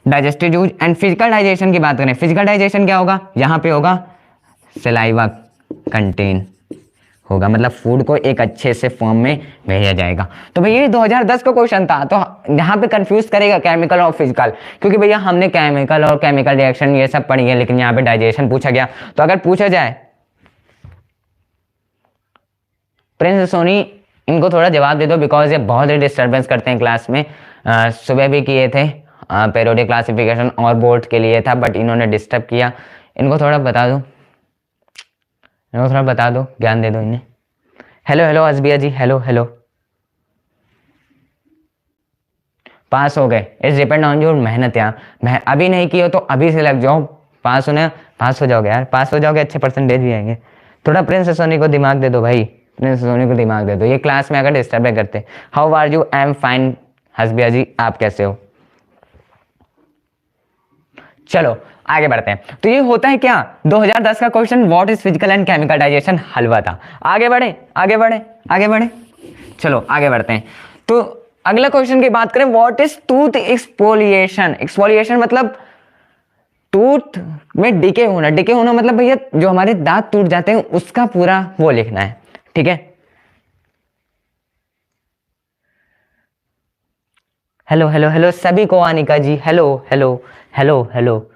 Digestive juice and physical digestion की बात करें, फिजिकल डाइजेशन क्या होगा, यहाँ पे होगा सलाइवा कंटेन होगा, मतलब फूड को एक अच्छे से फॉर्म में भेजा जाएगा। तो भैया ये 2010 का क्वेश्चन था, तो यहाँ पे कंफ्यूज करेगा केमिकल और फिजिकल, क्योंकि भैया हमने केमिकल और केमिकल रिएक्शन ये सब पढ़ी है, लेकिन यहाँ पे डाइजेशन पूछा गया। तो अगर पूछा जाए प्रिंस सोनी इनको थोड़ा जवाब दे दो, बिकॉज ये बहुत ही डिस्टर्बेंस करते हैं क्लास में। सुबह भी किए थे पेरियोडिक क्लासिफिकेशन और बोर्ड के लिए था, बट इन्होंने डिस्टर्ब किया। इनको थोड़ा बता दो, इनको थोड़ा बता दो, ज्ञान दे दो इन्हें। हेलो हेलो अजबिया जी, हेलो हेलो। पास हो गए, इट्स डिपेंड ऑन योर मेहनत यार। अभी नहीं की हो तो अभी से लग जाओ, पास होने पास हो जाओगे यार, पास हो जाओगे, अच्छे परसेंटेज भी आएंगे। थोड़ा प्रिंस सोनी को दिमाग दे दो भाई, प्रिंस सोनी को दिमाग दे दो, ये क्लास में अगर डिस्टर्ब करते। How are you? I am fine Hasbiya ji, आप कैसे हो? चलो आगे बढ़ते हैं। तो ये होता है क्या, 2010 का question what is physical and chemical digestion हलवा था। आगे बढ़े आगे बढ़े आगे बढ़े, चलो आगे बढ़ते हैं। तो अगला क्वेश्चन की बात करें, what is tooth exfoliation. Exfoliation मतलब टूथ में डिके होना। डिके होना मतलब भैया जो हमारे दांत टूट जाते हैं उसका पूरा वो लिखना है, ठीक है। हेलो हेलो हेलो सभी को, अनिका जी हेलो हेलो हेलो हेलो।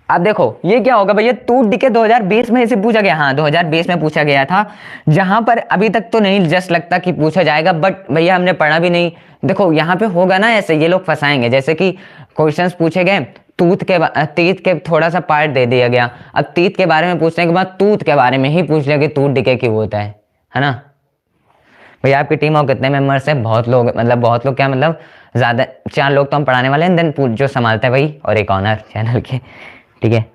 अब देखो ये क्या होगा भैया, टूथ डिके 2020 में इसे पूछा गया, हाँ 2020 में पूछा गया था, जहां पर अभी तक तो नहीं जस्ट लगता कि पूछा जाएगा, बट भैया हमने पढ़ा भी नहीं। देखो यहाँ पे होगा ना ऐसे, ये लोग फंसाएंगे, जैसे कि क्वेश्चंस पूछे गए टीथ के थोड़ा सा पार्ट दे दिया गया, अब टीथ के बारे में पूछने के बाद टूथ के बारे में ही पूछ लिया कि टूथ डिके क्यों होता है ना। भैया आपकी टीम और कितने मेंबर्स हैं? बहुत लोग, मतलब बहुत लोग क्या, मतलब ज्यादा 4 लोग तो हम पढ़ाने वाले हैं, देन जो संभालते हैं भाई और एक ऑनर चैनल के, ठीक है।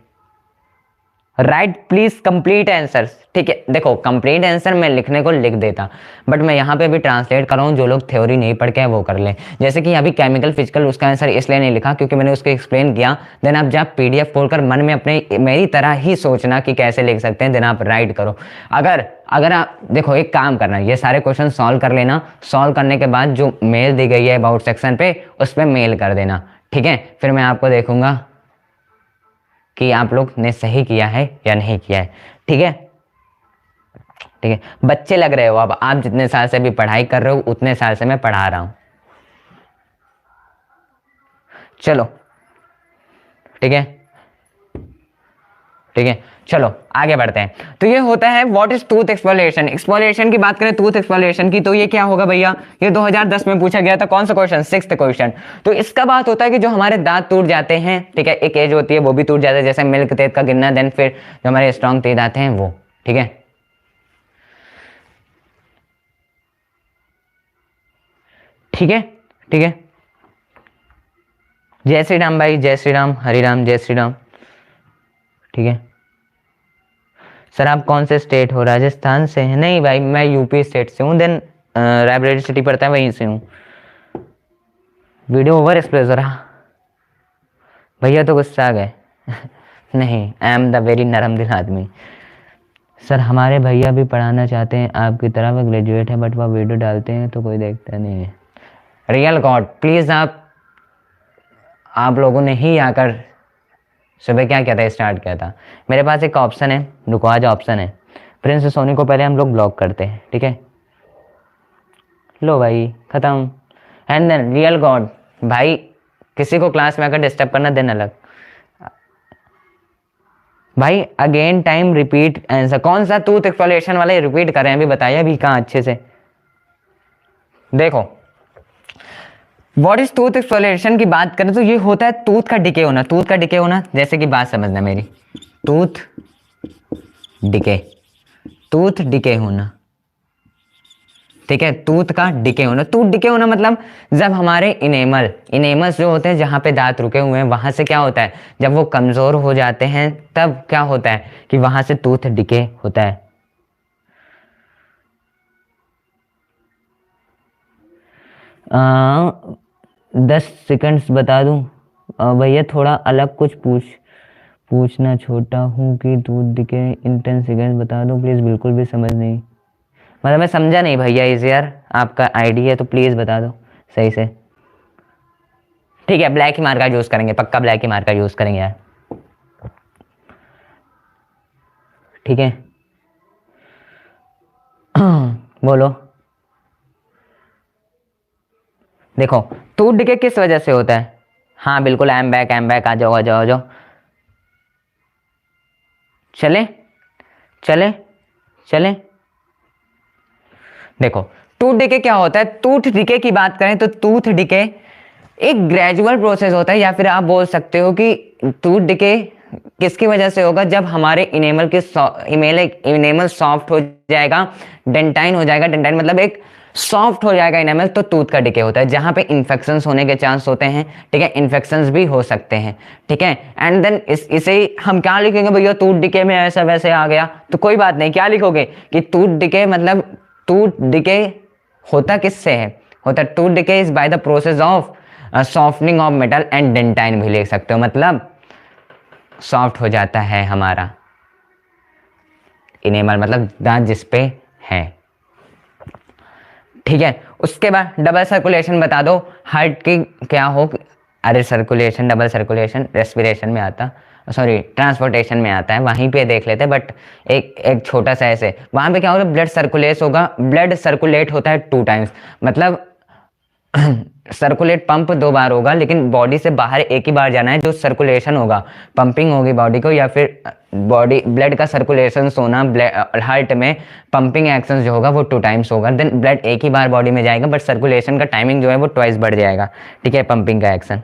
राइट प्लीज कंप्लीट आंसर्स, ठीक है। देखो कंप्लीट आंसर मैं लिखने को लिख देता, बट मैं यहाँ पे भी ट्रांसलेट कर रहा हूँ, जो लोग थ्योरी नहीं पढ़ के हैं वो कर लें। जैसे कि अभी केमिकल फिजिकल, उसका आंसर इसलिए नहीं लिखा क्योंकि मैंने उसको एक्सप्लेन किया। देन आप जब पीडीएफ खोलकर मन में अपने मेरी तरह ही सोचना कि कैसे लिख सकते हैं, देन आप राइट करो। अगर आप देखो एक काम करना, ये सारे क्वेश्चन सॉल्व कर लेना, सॉल्व करने के बाद जो मेल दी गई है अबाउट सेक्शन पे उस पर मेल कर देना, ठीक है। फिर मैं आपको देखूंगा कि आप लोग ने सही किया है या नहीं किया है, ठीक है। ठीक है, बच्चे लग रहे हो अब, आप जितने साल से भी पढ़ाई कर रहे हो उतने साल से मैं पढ़ा रहा हूं। चलो ठीक है, ठीक है, चलो आगे बढ़ते हैं। तो ये होता है what is tooth exfoliation. Exfoliation की बात करें टूथ एक्सफोलिएशन की, तो ये क्या होगा भैया, ये 2010 में पूछा गया था। कौन सा क्वेश्चन? 6th question. तो इसका बात होता है कि जो हमारे दांत टूट जाते हैं, ठीक है, एक एज होती है वो भी टूट जाता है, जैसे मिल्क तेज का गिरना, देन फिर जो हमारे स्ट्रॉन्ग तेज आते हैं वो, ठीक है। ठीक है, ठीक है, जय श्री राम भाई, जय श्री राम, हरि राम, जय श्री राम, ठीक है। सर आप कौन से स्टेट हो? राजस्थान से हैं? नहीं भाई मैं यूपी स्टेट से हूँ, देन रायबरेली सिटी पड़ता है, वहीं से हूँ। वीडियो ओवर एक्सप्रेस हो रहा भैया, तो गुस्सा आ गए नहीं, आई एम द वेरी नरम दिल आदमी। सर हमारे भैया भी पढ़ाना चाहते हैं आपकी तरह, वो ग्रेजुएट है बट वह वीडियो डालते हैं तो कोई देखता नहीं है। रियल गॉड प्लीज, आप लोगों ने ही आकर सुबह क्या किया था, स्टार्ट किया था। मेरे पास एक ऑप्शन है, रुको आज ऑप्शन है, प्रिंस सोनी को पहले हम लोग ब्लॉक करते हैं, ठीक है। लो भाई खत्म। एंड देन रियल गॉड भाई, किसी को क्लास में आकर डिस्टर्ब करना देना अलग भाई। अगेन टाइम रिपीट आंसर, कौन सा टूथ एक्सफोलिएशन वाले रिपीट कर रहे हैं अभी, बताइए अभी कहाँ अच्छे से देखो। व्हाट इज टूथ एक्सफोलिएशन की बात करें तो ये होता है टूथ का डिके होना। टूथ का डिके होना, जैसे कि बात समझना मेरी, टूथ डिके, टूथ डिके होना, ठीक है, टूथ का डिके होना। टूथ डिके होना मतलब जब हमारे इनेमल्स जो होते हैं जहां पे दांत रुके हुए हैं, वहां से क्या होता है, जब वो कमजोर हो जाते हैं तब क्या होता है कि वहां से टूथ डिके होता है। 10 सेकंड्स बता दूं भैया, थोड़ा अलग कुछ पूछना छोटा हूँ कि दूध दिखे इन 10 सेकंड्स बता दो प्लीज, बिल्कुल भी समझ नहीं, मतलब मैं समझा नहीं भैया इस यार, आपका आईडी है तो प्लीज बता दो सही से, ठीक है। ब्लैक ही मार्कर यूज करेंगे, पक्का ब्लैक ही मार्कर यूज करेंगे यार, ठीक है बोलो। देखो टूथ डिके किस वजह से होता है, हाँ बिल्कुल, आई एम बैक, आ जाओ आ जाओ आ जाओ, चले चले चले, देखो टूथ डिके क्या होता है, टूथ डिके की बात करें तो टूथ डिके एक ग्रेजुअल प्रोसेस होता है, या फिर आप बोल सकते हो कि टूथ डिके किसकी वजह से होगा, जब हमारे इनेमल सॉफ्ट हो जाएगा, डेंटाइन हो जाएगा, डेंटाइन मतलब एक सॉफ्ट हो जाएगा इनेमल, तो टूथ का डिके होता है, जहां पे इन्फेक्शंस होने के चांस होते हैं। ठीक है, इन्फेक्शंस भी हो सकते हैं। ठीक है, एंड देन इसे हम क्या लिखेंगे भैया, टूथ डिके में ऐसा वैसे आ गया, तो कोई बात नहीं, क्या लिखोगे कि टूथ डिके मतलब टूथ डिके होता किससे है, होता tooth decay is by the process of softening of metal and dentine भी लिख सकते हो, मतलब सॉफ्ट हो जाता है हमारा इनेमल, मतलब दांत जिस पे है। ठीक है, उसके बाद डबल सर्कुलेशन बता दो, हार्ट की क्या हो, अरे सर्कुलेशन डबल सर्कुलेशन रेस्पिरेशन में आता, सॉरी ट्रांसपोर्टेशन में आता है, वहीं पे देख लेते हैं, बट एक छोटा सा ऐसे वहां पे क्या होगा, ब्लड सर्कुलेट होता है 2 टाइम्स, मतलब सर्कुलेट पंप 2 बार होगा, लेकिन बॉडी से बाहर एक ही बार जाना है, जो सर्कुलेशन होगा, पंपिंग होगी बॉडी को, या फिर बॉडी ब्लड का सर्कुलेशन होना, हार्ट में पंपिंग एक्शन जो होगा वो 2 टाइम्स होगा, देन ब्लड एक ही बार बॉडी में जाएगा, बट सर्कुलेशन का टाइमिंग जो है वो ट्वाइस बढ़ जाएगा। ठीक है, पंपिंग का एक्शन।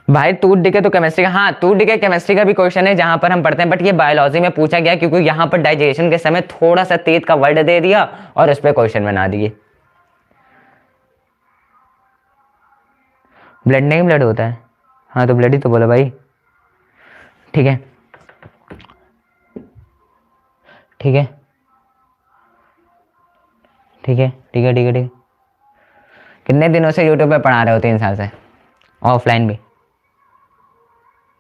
भाई टूथ डिके तो केमिस्ट्री का, हाँ टूथ डिके केमिस्ट्री का भी क्वेश्चन है जहां पर हम पढ़ते हैं, बट ये बायोलॉजी में पूछा गया, क्योंकि यहाँ पर डाइजेशन के समय थोड़ा सा तेज का वर्ड दे दिया और उस पर क्वेश्चन बना दिए। ब्लड नहीं ब्लड होता है, हाँ तो ब्लड ही तो बोला भाई। ठीक है, ठीक है, ठीक है, ठीक है, ठीक है, ठीक। कितने दिनों से यूट्यूब पे पढ़ा रहे हो? 3 साल से, ऑफलाइन भी।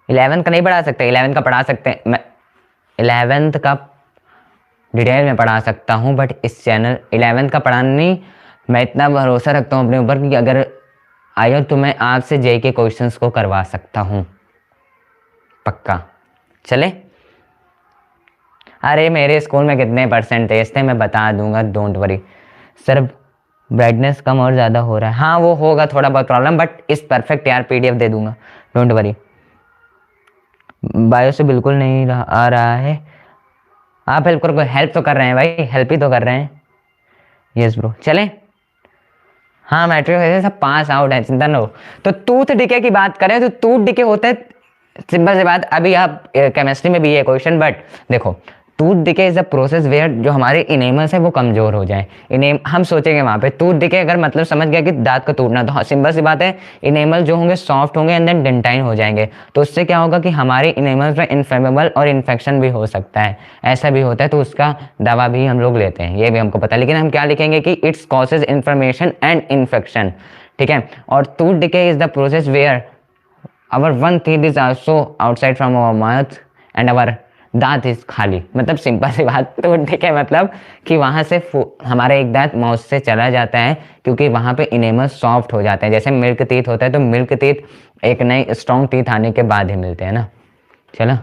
11th का नहीं पढ़ा सकते, 11th का पढ़ा सकते हैं, मैं 11th का डिटेल में पढ़ा सकता हूँ, बट इस चैनल 11th का पढ़ाना नहीं। मैं इतना भरोसा रखता हूँ अपने ऊपर कि अगर आयो तो मैं आपसे जेई के क्वेश्चंस को करवा सकता हूँ, पक्का। चले, अरे मेरे स्कूल में कितने परसेंटेज थे मैं बता दूंगा, डोंट वरी। सर ब्राइटनेस कम और ज़्यादा हो रहा है, हाँ वो होगा थोड़ा बहुत प्रॉब्लम, बट इस परफेक्ट यार पीडीएफ दे दूंगा, डोंट वरी। बायो से बिल्कुल नहीं आ रहा है, आप हेल्प तो कर रहे हैं भाई, हेल्प ही तो कर रहे हैं। यस ब्रो, चलें। हाँ मैट्रिक वैसे सब पास आउट है, चिंता न हो। तो टूथ डिके की बात करें तो टूथ डिके होता है, सिंपल सी बात, अभी आप केमिस्ट्री में भी है क्वेश्चन, बट देखो tooth decay is the process where जो हमारे इनेमल्स है वो कमजोर हो जाए। हम सोचेंगे वहां पे टूथ डिके अगर मतलब समझ गया कि दांत का टूटना, तो सिंपल सी बात है, इनेमल जो होंगे सॉफ्ट होंगे एंड देन डेंटाइन हो जाएंगे, तो उससे क्या होगा कि हमारे इनेमल्स में इन्फ्लेमेबल और इन्फेक्शन भी हो सकता है, ऐसा भी होता है, तो उसका दवा भी हम लोग लेते हैं, ये भी हमको पता है, लेकिन हम क्या लिखेंगे कि it's causes inflammation and infection. ठीक है, और tooth decay is the process where our one teeth is also outside from our mouth and our दांत इज खाली, मतलब सिंपल सी बात, तो ठीक है, मतलब कि वहां से हमारा एक दांत माउथ से चला जाता है, क्योंकि वहां पे इनेमल सॉफ्ट हो जाते हैं। जैसे मिल्क टीथ होता है, तो मिल्क टीथ एक नई स्ट्रॉन्ग टीथ आने के बाद ही मिलते हैं ना। चलो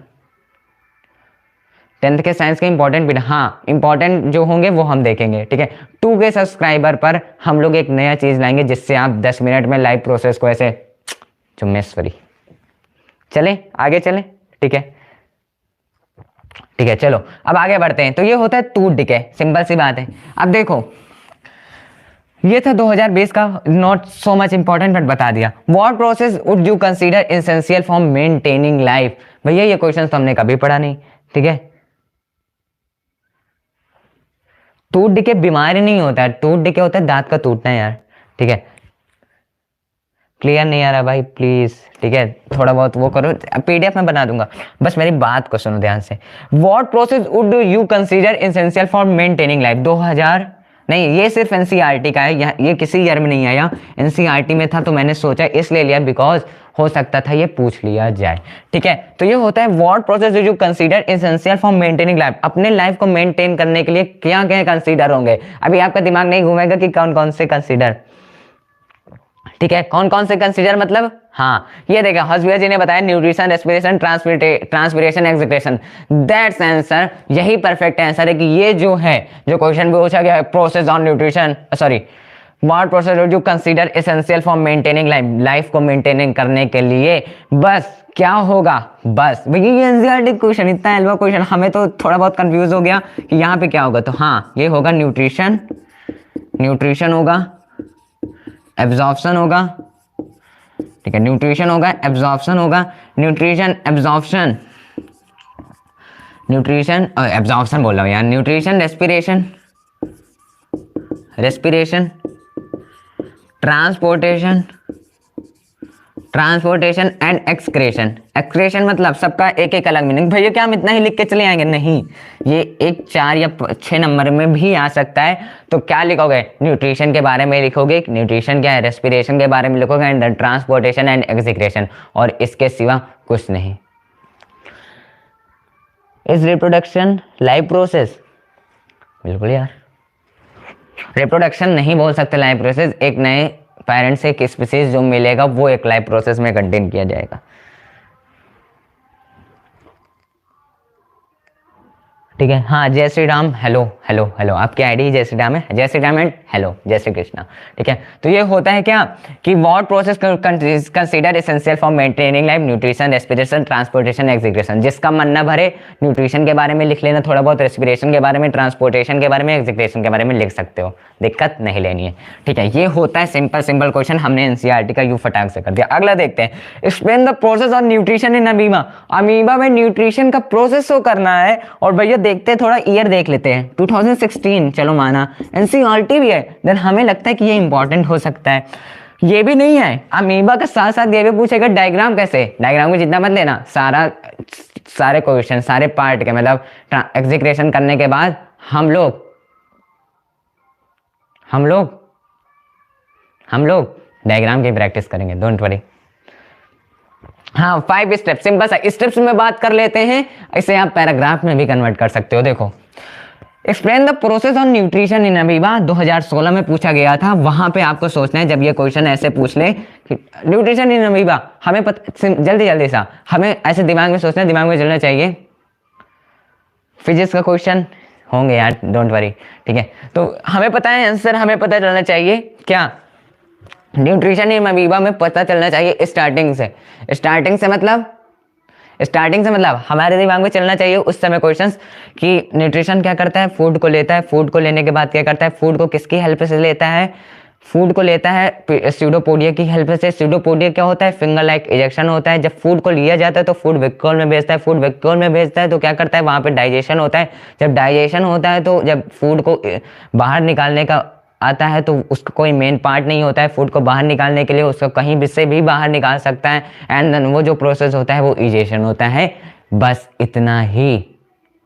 10th के साइंस के इंपॉर्टेंट भी, हाँ इंपॉर्टेंट जो होंगे वो हम देखेंगे। ठीक है, 2 के सब्सक्राइबर पर हम लोग एक नया चीज लाएंगे, जिससे आप 10 मिनट में लाइव प्रोसेस को ऐसे चुम्मेश्वरी। चले आगे चले, ठीक है, ठीक है, चलो अब आगे बढ़ते हैं। तो ये होता है टूथ डिके, सिंपल सी बात है। अब देखो ये था 2020 का, not so much important, but बता दिया। What process would you consider essential for maintaining life? भैया ये क्वेश्चन तो हमने कभी पढ़ा नहीं। ठीक है, टूथ डिके बीमारी नहीं होता है, टूथ डिके होता है दांत का टूटना यार। ठीक है, क्लियर नहीं आ रहा भाई प्लीज, ठीक है, थोड़ा बहुत वो करो, पीडीएफ में बना दूंगा, बस मेरी बात को सुनो ध्यान से। What process would you consider essential for maintaining life? 2000 नहीं, ये सिर्फ एनसीईआरटी का है, ये किसी ईयर में नहीं आया, एनसीईआरटी में था, तो मैंने सोचा इसलिए लिया, बिकॉज हो सकता था ये पूछ लिया जाए। ठीक है, तो ये होता है what process you consider essential for maintaining life. अपने लाइफ को मेंटेन करने के लिए क्या क्या कंसीडर होंगे? अभी आपका दिमाग नहीं घूमेगा कि कौन कौन से कंसीडर। ठीक है, कौन कौन से कंसीडर मतलब, हाँ ये देखा हॉस्पिटल जी ने बताया, nutrition, respiration, transpiration, excretion, that's answer, यही परफेक्ट आंसर है कि ये जो है, जो क्वेश्चन भी पूछा गया है, process on nutrition, sorry what process would you consider essential for maintaining life, life को मेंटेनिंग करने के लिए बस क्या होगा। बस भैया ये एनसीईआरटी क्वेश्चन, इतना एलवा क्वेश्चन, हमें तो थोड़ा बहुत कंफ्यूज हो गया कि यहाँ पे क्या होगा। तो हाँ ये होगा न्यूट्रिशन, न्यूट्रिशन होगा, एब्जॉर्प्शन होगा, ठीक है, न्यूट्रिशन होगा, एब्जॉर्प्शन होगा, न्यूट्रिशन एब्जॉर्प्शन, न्यूट्रिशन एब्जॉर्प्शन बोल रहा हूँ यार, nutrition, respiration, respiration, transportation, transportation and excretion. Excretion मतलब सबका एक एक अलग मीनिंग। भैया क्या हम इतना ही लिख के चले आएंगे? नहीं, ये एक 4 या 6 नंबर में भी आ सकता है। तो क्या लिखोगे? न्यूट्रिशन के बारे में लिखोगे, न्यूट्रिशन क्या है, रेस्पिरेशन के बारे में लिखोगे, एंड ट्रांसपोर्टेशन एंड एक्सक्रेशन, और इसके सिवा कुछ नहीं। Is reproduction life process? बिल्कुल यार, रिप्रोडक्शन नहीं बोल सकते लाइफ प्रोसेस। एक नए पेरेंट से एक स्पीसीज जो मिलेगा वो एक लाइफ प्रोसेस में कंटेन किया जाएगा। ठीक है, हाँ, जय Shri Ram, hello hello hello, आपकी आईडी जय श्री राम है, जय श्री राम एंड हेलो, जय श्री कृष्णा। ठीक है, तो ये होता है क्या कि what process consider essential for maintaining life, nutrition, respiration, transportation, excretion. जिसका मन न भरे न्यूट्रिशन के बारे में लिख लेना थोड़ा बहुत, रेस्पिरेशन के बारे में, ट्रांसपोर्टेशन के बारे में, एक्सक्रीशन के बारे में लिख सकते हो, दिक्कत नहीं लेनी है। ठीक है, ये होता है सिंपल सिंपल क्वेश्चन, हमने एनसीईआरटी का यू फटाक से कर दिया। अगला देखते हैं, explain the process of nutrition in amoeba. Amoeba में न्यूट्रिशन का प्रोसेस शो करना है। और भैया देखते हैं, थोड़ा ईयर देख लेते हैं, 2016, चलो माना एनसीईआरटी भी है, देन हमें लगता है कि ये इंपॉर्टेंट हो सकता है। ये भी नहीं है, अमीबा के साथ साथ ये भी पूछेगा डायग्राम कैसे, डायग्राम को जितना मत लेना, सारे क्वेश्चन सारे पार्ट के मतलब एग्जीक्यूशन करने के बाद हम लोग डायग्राम की प्रैक्टिस करेंगे, डोंट वरी। हाँ, 5 स्टेप, सिंपल सा स्टेप्स में बात कर लेते हैं, इसे आप पैराग्राफ में भी कन्वर्ट कर सकते हो। देखो, explain the process on nutrition in amoeba 2016 में पूछा गया था। वहां पे आपको सोचना है, जब ये क्वेश्चन ऐसे पूछ ले कि न्यूट्रिशन इन अमीबा, हमें जल्दी जल्दी सा हमें ऐसे दिमाग में सोचना है, दिमाग में चलना चाहिए। फिजिक्स का क्वेश्चन होंगे यार, डोंट वरी। ठीक है, तो हमें पता है आंसर, हमें पता चलना चाहिए क्या, न्यूट्रिशन इन अमीबा में पता चलना चाहिए स्टार्टिंग से मतलब हमारे दिमाग में चलना चाहिए उस समय क्वेश्चंस कि न्यूट्रिशन क्या करता है, फूड को लेता है, फूड को लेने के बाद क्या करता है, फूड को किसकी हेल्प से लेता है, फूड को लेता है स्यूडोपोडिया की हेल्प से। स्यूडोपोडिया क्या होता है, फिंगर लाइक इजेक्शन होता है। जब फूड को लिया जाता है तो फूड वैक्यूल में भेजता है, फूड वैक्यूल में भेजता है तो क्या करता है, वहाँ पे डाइजेशन होता है। जब डाइजेशन होता है तो जब फूड को बाहर निकालने का आता है तो उसका कोई मेन पार्ट नहीं होता है, फूड को बाहर निकालने के लिए उसको कहीं भी से भी बाहर निकाल सकता है, एंड देन वो जो प्रोसेस होता है वो इजेशन होता है। बस इतना ही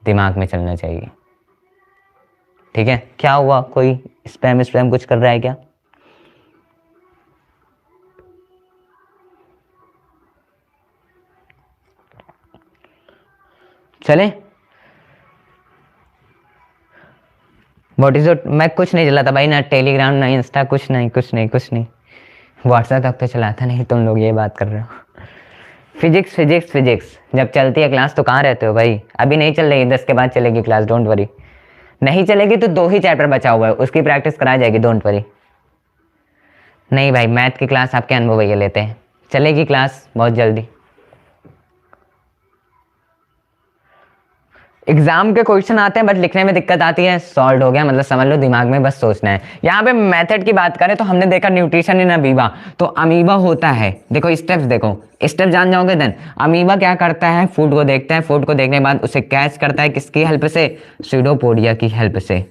दिमाग में चलना चाहिए। ठीक है, क्या हुआ, कोई स्पैम कुछ कर रहा है क्या? चले, व्हाट इज इट, मैं कुछ नहीं चलाता भाई, ना टेलीग्राम ना इंस्टा, कुछ नहीं। व्हाट्सएप तक तो चलाता नहीं, तुम लोग ये बात कर रहे हो। फिजिक्स जब चलती है क्लास तो कहाँ रहते हो भाई? अभी नहीं चल रही, 10 के बाद चलेगी क्लास, डोंट वरी। नहीं चलेगी तो 2 ही चैप्टर बचा हुआ है, उसकी प्रैक्टिस कराई जाएगी, डोंट वरी। नहीं भाई, मैथ की क्लास आपके अनुभव भैया लेते हैं, चलेगी क्लास बहुत जल्दी। एग्जाम के क्वेश्चन आते हैं बट लिखने में दिक्कत आती है, सॉल्व हो गया मतलब समझ लो, दिमाग में बस सोचना है। यहाँ पे मेथड की बात करें तो हमने देखा न्यूट्रिशन इन अमीबा, तो अमीबा होता है, देखो स्टेप्स, देखो स्टेप जान जाओगे देन। अमीबा क्या करता है, फूड को देखता है, फूड को देखने के बाद उसे कैच करता है, किसकी हेल्प से, स्यूडोपोडिया की हेल्प से।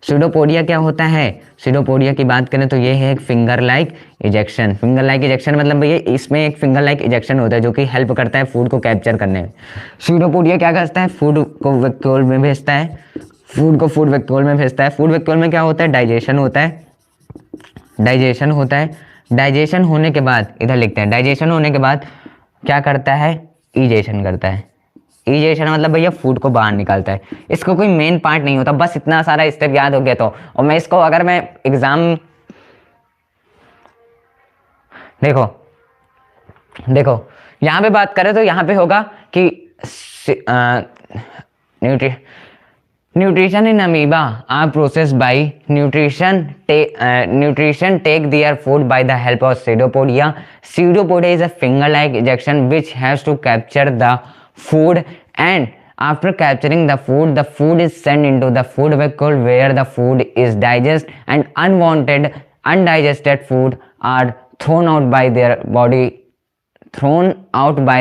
स्यूडोपोडिया क्या होता है, स्यूडोपोडिया की बात करें तो ये है एक finger like ejection. Finger like ejection मतलब भैया इसमें एक फिंगर लाइक इजेक्शन होता है जो कि हेल्प करता है फूड को कैप्चर करने में। स्यूडोपोडिया क्या करता है, फूड को वैक्यूल में भेजता है, फूड वैक्यूल में भेजता है। फूड वैक्यूल में क्या होता है, डाइजेशन होता है। डाइजेशन होने के बाद इधर लिखते हैं, डाइजेशन होने के बाद क्या करता है, इजेशन करता है। इजेशन मतलब भैया फूड को बाहर निकालता है। इसको कोई मेन पार्ट नहीं होता, बस इतना सारा स्टेप याद हो गया तो। और मैं इसको अगर मैं एग्जाम देखो यहाँ पे बात करें तो यहाँ पे होगा कि Nutrition in amoeba are processed by nutrition take their food by the help of pseudopodia. Pseudopodia is a finger-like ejection which has to capture the food, and after capturing the food is sent into the food vehicle where the food is digested, and undigested food are thrown out by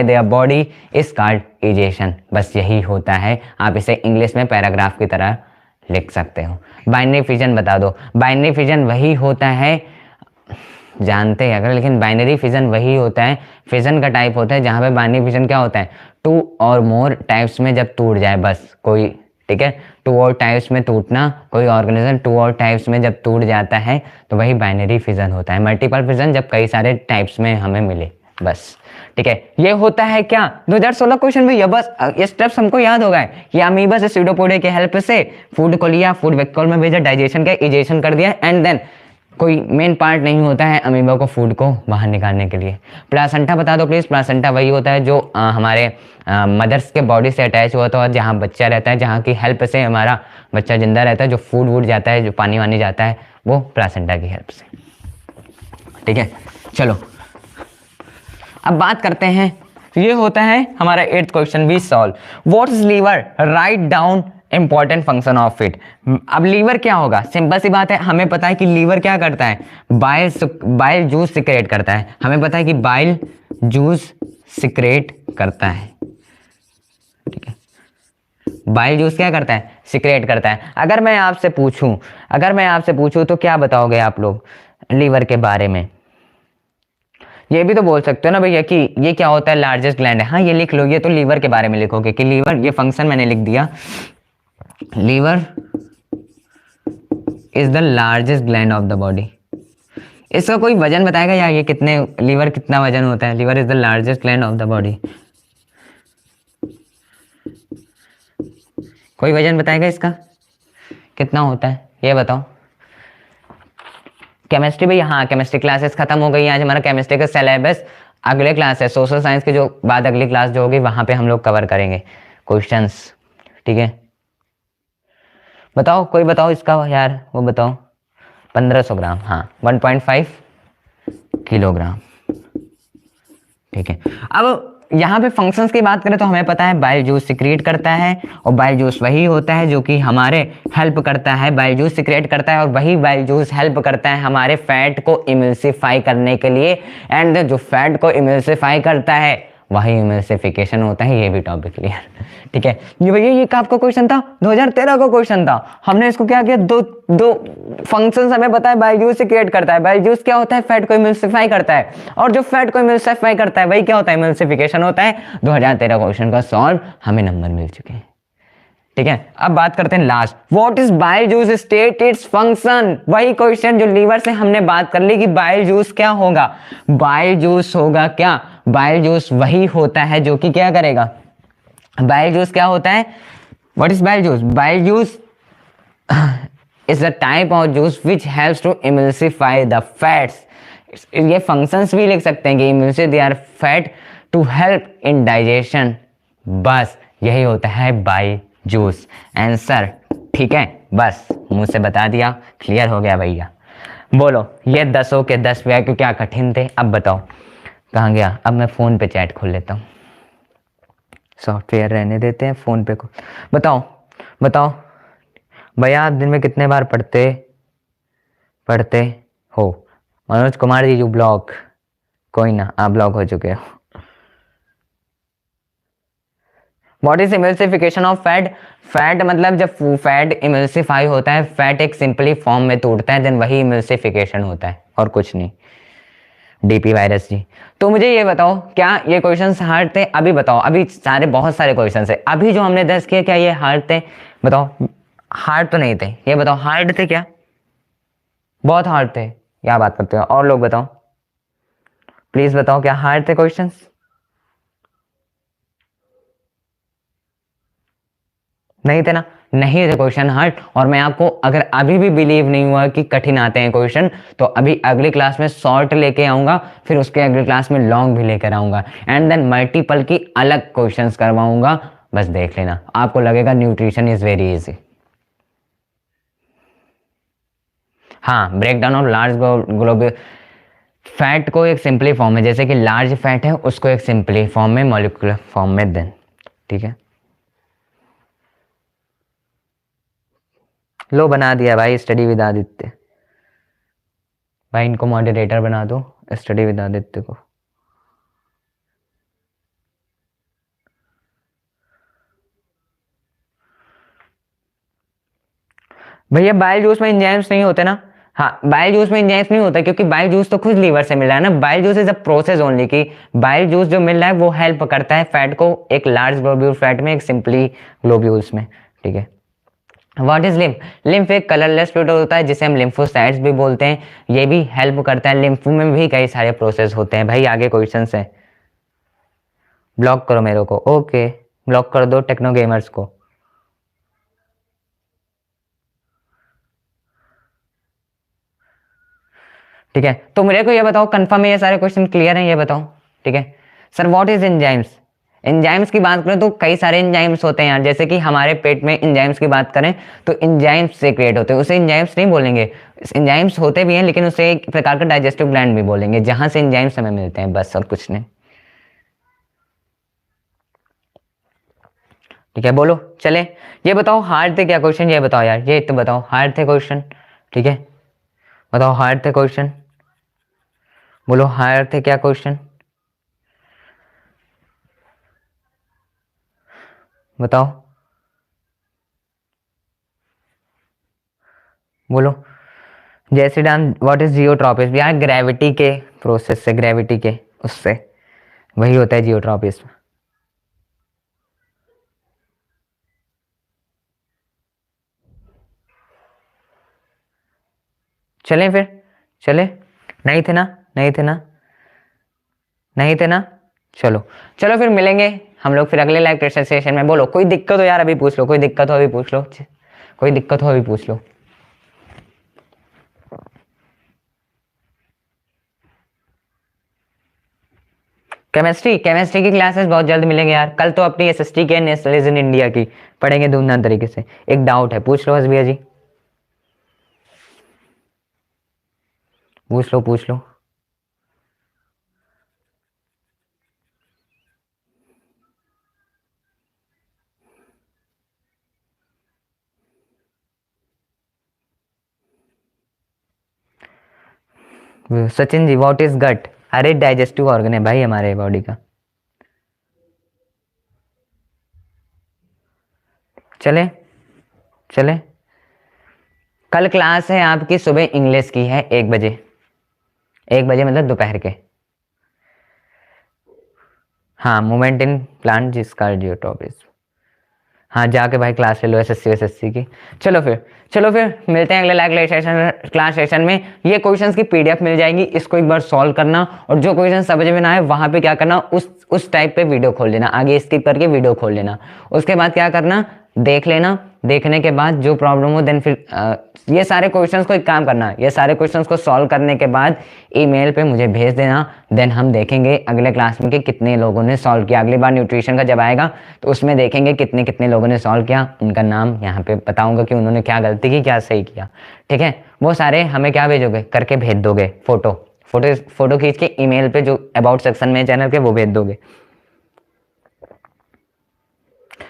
their body is called ejection. बस यही होता है, आप इसे English में paragraph की तरह लिख सकते हो। बाइनरी फिजन बता दो। बाइनरी फिजन वही होता है, जानते हैं अगर, लेकिन बाइनरी फिजन वही होता है, फिजन का टाइप होता है जहाँ पे बाइनरी फिजन क्या होता है, 2 और मोर टाइप्स में जब टूट जाए बस कोई, ठीक है, 2 और टाइप्स में टूटना, कोई ऑर्गेनिज्म 2 और टाइप्स में जब टूट जाता है तो वही बाइनरी फिजन होता है। मल्टीपल फिजन जब कई सारे टाइप्स में हमें मिले, बस, ठीक है। ये होता है क्या 2016 क्वेश्चन भी, ये बस ये स्टेप्स हमको याद हो गए कि अमीबा से स्यूडोपोडिया की हेल्प से फूड को लिया, फूड वेक्यूल में भेजा, डाइजेशन किया, इजेशन कर दिया, एंड देन कोई मेन पार्ट नहीं होता है अमीबा को फूड को बाहर निकालने के लिए। प्लासेंटा बता दो प्लीज। प्लासेंटा वही होता है जो हमारे मदर्स के बॉडी से अटैच हुआ था, जहाँ बच्चा रहता है, जहाँ की हेल्प से हमारा बच्चा जिंदा रहता है, जो फूड वूड जाता है, जो पानी वानी जाता है, वो प्लासेंटा की हेल्प से, ठीक है। चलो अब बात करते हैं, ये होता है हमारा 8th क्वेश्चन भी solve. What is liver? Right down important function of it. अब लीवर क्या होगा? सिंपल सी बात है, हमें पता है कि लीवर क्या करता है, बाइल जूस सिक्रेट करता है। हमें पता है कि बाइल जूस सिक्रेट करता है, ठीक है। बाइल जूस क्या करता है? सिक्रेट करता है। अगर मैं आपसे पूछूं तो क्या बताओगे आप लोग लीवर के बारे में? ये भी तो बोल सकते हो ना भैया कि ये क्या होता है, लार्जेस्ट ग्लैंड है। हाँ ये लिख लो, ये तो लीवर के बारे में लिखोगे कि लीवर, ये फंक्शन मैंने लिख दिया, liver is the largest gland of the body. इसका कोई वजन बताएगा यार, ये कितने, लीवर कितना वजन होता है? Liver is the largest gland of the body, कोई वजन बताएगा इसका कितना होता है? ये बताओ। केमिस्ट्री भैया, हाँ केमिस्ट्री क्लासेस खत्म हो गई। आज हमारा केमिस्ट्री का सिलेबस, अगले क्लास है सोशल साइंस के जो बाद अगली क्लास जो होगी वहां पे हम लोग कवर करेंगे क्वेश्चंस, ठीक है। बताओ, कोई बताओ इसका यार, वो बताओ। 1500 ग्राम, हाँ 1.5 किलोग्राम, ठीक है। अब यहाँ पे फंक्शंस की बात करें तो हमें पता है बाइल जूस सिक्रेट करता है, और बाइल जूस वही होता है जो कि हमारे हेल्प करता है, बाइल जूस सिक्रेट करता है, और वही बाइल जूस हेल्प करता है हमारे फैट को इमल्सिफाई करने के लिए, एंड जो फैट को इमल्सिफाई करता है वही इमल्सिफिकेशन होता है। ये भी टॉपिक क्लियर, ठीक है। ये भैया ये आपका क्वेश्चन था, 2013 का क्वेश्चन था। हमने इसको क्या किया, दो फंक्शंस हमें पता है बाइल जूस सिक्रेट करता है। बाइल जूस क्या होता है? फैट को इमल्सिफाई करता है, और जो फैट को इमल्सिफाई करता है वही क्या होता है? इमल्सिफिकेशन होता है। 2013 क्वेश्चन का सॉल्व, हमें नंबर मिल चुके हैं, ठीक है। अब बात करते हैं last, what is bile juice? State its function. वही क्वेश्चन जो लीवर से हमने बात कर ली कि बाइल जूस क्या होगा। बाइल जूस होगा क्या? बाइल जूस वही होता है जो कि क्या करेगा, बाइल जूस क्या होता है? What is bile juice? Bile juice is a type of juice which helps to emulsify the fats. ये फंक्शंस भी लिख सकते हैं कि emulsify their fat to help in digestion. बस यही होता है बाइल जूस। आंसर, ठीक है, बस मुंह से बता दिया, क्लियर हो गया भैया। बोलो, ये 10 के 10 क्यों, क्या कठिन थे? अब बताओ कहाँ गया? अब मैं फोन पे चैट खोल लेता हूँ, सॉफ्टवेयर रहने देते हैं, फोन पे को बताओ भैया आप दिन में कितने बार पढ़ते हो? मनोज कुमार जी, जो ब्लॉक, कोई ना, आप ब्लॉक हो चुके हो। What is emulsification of fat? Fat मतलब जब फैट इमल्सिफाई होता है, फैट एक सिंपली फॉर्म में टूटता है, देन वही इमल्सिफिकेशन होता है, और कुछ नहीं। डीपी वायरस जी, तो मुझे ये बताओ, क्या ये क्वेश्चंस हार्ड थे? अभी बताओ, अभी बहुत सारे क्वेश्चंस है, अभी जो हमने 10 किए, क्या ये हार्ड थे? बताओ। हार्ड तो नहीं थे, ये बताओ हार्ड थे क्या? बहुत हार्ड थे, क्या बात करते हो? और लोग बताओ प्लीज, बताओ क्या हार्ड थे क्वेश्चंस? नहीं थे ना? नहीं थे क्वेश्चन हार्ड। और मैं आपको, अगर अभी भी बिलीव नहीं हुआ कि कठिन आते हैं क्वेश्चन, तो अभी अगली क्लास में शॉर्ट लेके आऊंगा, फिर उसके अगली क्लास में लॉन्ग भी लेकर आऊंगा, एंड देन मल्टीपल की अलग क्वेश्चंस करवाऊंगा। बस देख लेना, आपको लगेगा न्यूट्रिशन इज वेरी इजी। हाँ, break down of large globule fat को एक सिंपली फॉर्म में, जैसे कि लार्ज फैट है उसको एक सिंपली फॉर्म में, मॉलिक्यूलर फॉर्म में देन, ठीक है। लो बना दिया भाई स्टडी विद आदित्य, भाई इनको मॉडरेटर बना दो स्टडी विद आदित्य को। भैया बाइल जूस में एंजाइम्स नहीं होते ना। हाँ, बाइल जूस में एंजाइम्स नहीं होता क्योंकि बाइल जूस तो खुद लीवर से मिल रहा है ना। Bile juice is a process only, कि बाइल जूस जो मिल रहा है वो हेल्प करता है फैट को एक लार्ज ग्लोब्यूल फैट में, एक सिंपली ग्लोब्यूल्स में, ठीक है। What is lymph? लिम्फ एक कलरलेस फ्लूइड होता है जिसे हम लिम्फोसाइट्स भी बोलते हैं, ये भी हेल्प करता है। लिम्फ में भी कई सारे प्रोसेस होते हैं। भाई आगे क्वेश्चन है, ब्लॉक करो मेरे को, ओके ब्लॉक कर दो टेक्नो गेमर्स को। ठीक है, तो मेरे को ये बताओ कंफर्म है ये सारे क्वेश्चन क्लियर हैं, ये बताओ, ठीक है। Sir what is enzymes? Enzymes की बात करें तो कई सारे एंजाइम्स होते हैं यार, जैसे कि हमारे पेट में एंजाइम्स की बात करें तो एंजाइम्स से क्रिएट होते हैं, उसे एंजाइम्स नहीं बोलेंगे, एंजाइम्स होते भी हैं लेकिन उसे एक प्रकार का डाइजेस्टिव ग्लैंड भी बोलेंगे जहां से एंजाइम्स हमें मिलते हैं, बस और कुछ नहीं। ठीक है, बोलो चले। ये बताओ हार्ड थे क्या क्वेश्चन, ये बताओ यार, ये तो बताओ हार्ड थे क्वेश्चन, ठीक है। बताओ हार्ड थे क्वेश्चन, बोलो हार्ड थे क्या क्वेश्चन, बताओ बोलो। जैसे डान व्हाट इज जियोट्रॉपिज्म? यार ग्रेविटी के प्रोसेस से, ग्रेविटी के उससे वही होता है जियोट्रॉपिज्म। चलें फिर, चले, नहीं थे ना, नहीं थे ना, नहीं थे ना, चलो चलो फिर मिलेंगे हम लोग फिर अगले लाइव क्वेश्चन सेशन में। बोलो कोई दिक्कत हो यार अभी पूछ लो, कोई दिक्कत हो अभी पूछ लो, कोई दिक्कत हो अभी पूछ लो। केमिस्ट्री, केमिस्ट्री की क्लासेस बहुत जल्द मिलेंगे यार। कल तो अपनी एसएसटी के नेशनलिज्म इन इंडिया की पढ़ेंगे धूमधाम तरीके से। एक डाउट है, पूछ लो हसबिया जी, पूछ लो पूछ लो। सचिन जी व्हाट इज गट? अरे डाइजेस्टिव ऑर्गन है भाई हमारे बॉडी का। चले चले, कल क्लास है आपकी सुबह इंग्लिश की है 1 बजे, 1 बजे मतलब दोपहर के। हाँ, मूवमेंट इन प्लांट जिसका जियोट्रॉपिज्म, हाँ जाके भाई क्लास ले लो एसएससी की। चलो फिर मिलते हैं अगले लाइव क्लास सेशन में। ये क्वेश्चंस की पीडीएफ मिल जाएगी, इसको एक बार सॉल्व करना, और जो क्वेश्चन समझ में ना आए वहां पे क्या करना, उस टाइप पे वीडियो खोल लेना, आगे स्किप करके वीडियो खोल लेना। उसके बाद क्या करना, देख लेना, देखने के बाद जो प्रॉब्लम हो देन फिर ये सारे क्वेश्चंस को एक काम करना, ये सारे क्वेश्चंस को सॉल्व करने के बाद ईमेल पे मुझे भेज देना। देन हम देखेंगे अगले क्लास में कि कितने लोगों ने सॉल्व किया। अगली बार न्यूट्रिशन का जब आएगा तो उसमें देखेंगे कितने कितने लोगों ने सॉल्व किया, उनका नाम यहाँ पे बताऊंगा कि उन्होंने क्या गलती की क्या सही किया, ठीक है। वो सारे हमें क्या भेजोगे, करके भेज दोगे, फोटो खींच के ईमेल पे जो अबाउट सेक्शन में चैनल के वो भेज दोगे।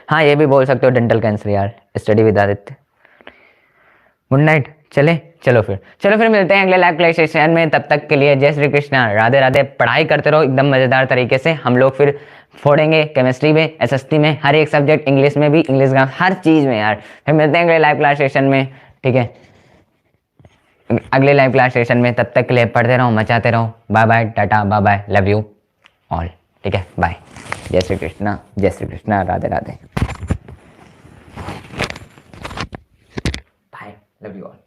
हाँ ये भी बोल सकते हो डेंटल कैंसर यार, study with Aditya. Good night, चलो फिर मिलते हैं अगले लाइव क्लास सेशन में। तब तक के लिए जय श्री कृष्णा, राधे राधे। पढ़ाई करते रहो एकदम मजेदार तरीके से। हम लोग फिर फोड़ेंगे केमिस्ट्री में, एसएसटी में, हर एक सब्जेक्ट, इंग्लिश में भी, इंग्लिश का हर चीज में यार। फिर मिलते हैं अगले लाइव क्लास सेशन में, ठीक है, अगले लाइव क्लास सेशन में। तब तक के लिए पढ़ते रहो, मचाते रहो। Bye bye, tata, bye bye, love you all, ठीक है, बाय। जय Shri Krishna, Radhe Radhe, bye, love you all.